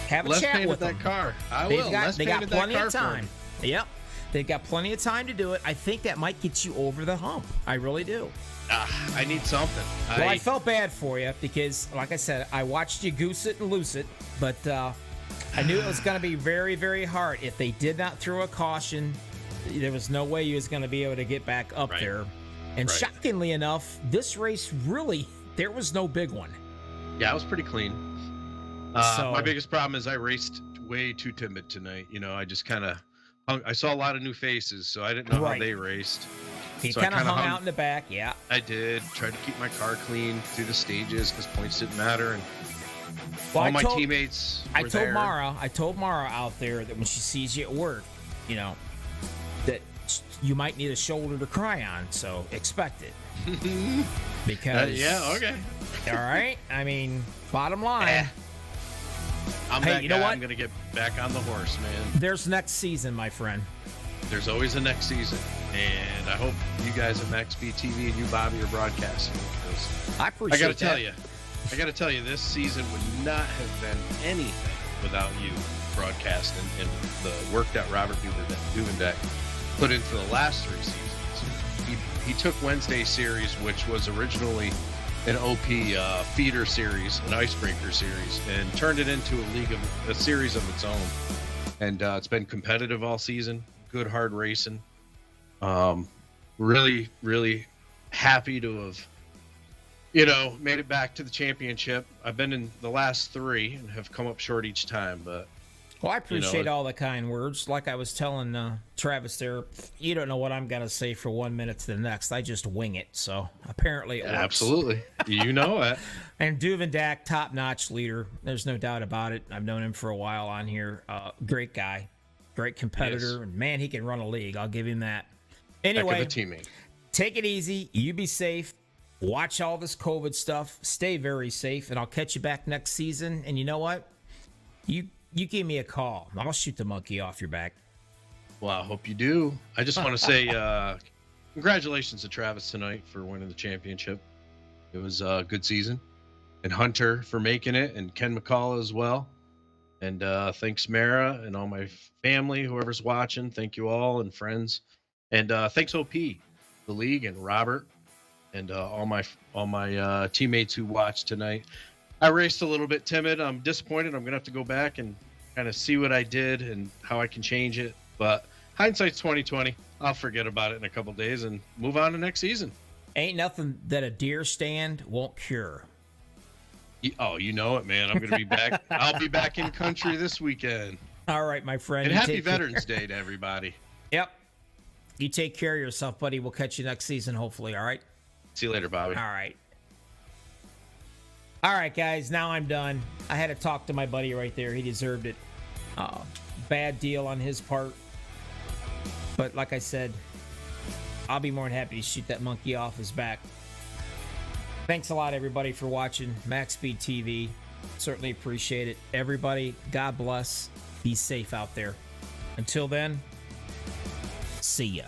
Have a chat with that car. They got plenty of time. Yep. They've got plenty of time to do it. I think that might get you over the hump. I really do. I need something. Well, I felt bad for you because, like I said, I watched you goose it and loose it, but I knew it was going to be very, very hard. If they did not throw a caution, there was no way you was going to be able to get back up there. And shockingly enough, this race really, there was no big one. Yeah, it was pretty clean. My biggest problem is I raced way too timid tonight. I just kind of I saw a lot of new faces, so I didn't know how they raced. He so kind of hung out in the back, yeah. I did. Tried to keep my car clean through the stages because points didn't matter. And all my teammates were there. I told Mara out there that when she sees you at work, that you might need a shoulder to cry on, so expect it. Because okay. All right? I mean, bottom line. I'm that guy. I'm going to get back on the horse, man. There's next season, my friend. There's always a next season. And I hope you guys at MaxSpeedTV and you, Bobby, are broadcasting. I appreciate that. I got to tell you, this season would not have been anything without you broadcasting and the work that Robert Duvendak put in for the last 3 seasons. He took Wednesday series, which was originally an OP feeder series, an icebreaker series, and turned it into a series of its own. and it's been competitive all season. Good hard racing. Really, really happy to have, made it back to the championship. I've been in the last 3 and have come up short each time, but. Well, I appreciate all the kind words. Like I was telling Travis there, you don't know what I'm going to say from 1 minute to the next. I just wing it. So apparently it works. Absolutely. You know it. And Duvendak, top-notch leader. There's no doubt about it. I've known him for a while on here. Great guy. Great competitor. Yes. And, man, he can run a league. I'll give him that. Anyway, heck of a teammate. Take it easy. You be safe. Watch all this COVID stuff. Stay very safe. And I'll catch you back next season. And you know what? You give me a call. I'll shoot the monkey off your back. Well, I hope you do. I just want to say congratulations to Travis tonight for winning the championship. It was a good season. And Hunter for making it, and Ken McCullough as well. And thanks, Mara, and all my family, whoever's watching. Thank you all, and friends. And thanks, OP, the league, and Robert, and all my teammates who watched tonight. I raced a little bit timid. I'm disappointed. I'm going to have to go back and kind of see what I did and how I can change it. But hindsight's 2020. I'll forget about it in a couple days and move on to next season. Ain't nothing that a deer stand won't cure. Oh, you know it, man. I'm going to be back. I'll be back in country this weekend. All right, my friend. And happy Veterans Day to everybody. Yep. You take care of yourself, buddy. We'll catch you next season, hopefully. All right? See you later, Bobby. All right. All right, guys. Now I'm done. I had to talk to my buddy right there. He deserved it. Bad deal on his part. But like I said, I'll be more than happy to shoot that monkey off his back. Thanks a lot, everybody, for watching MaxSpeedTV. Certainly appreciate it. Everybody, God bless. Be safe out there. Until then, see ya.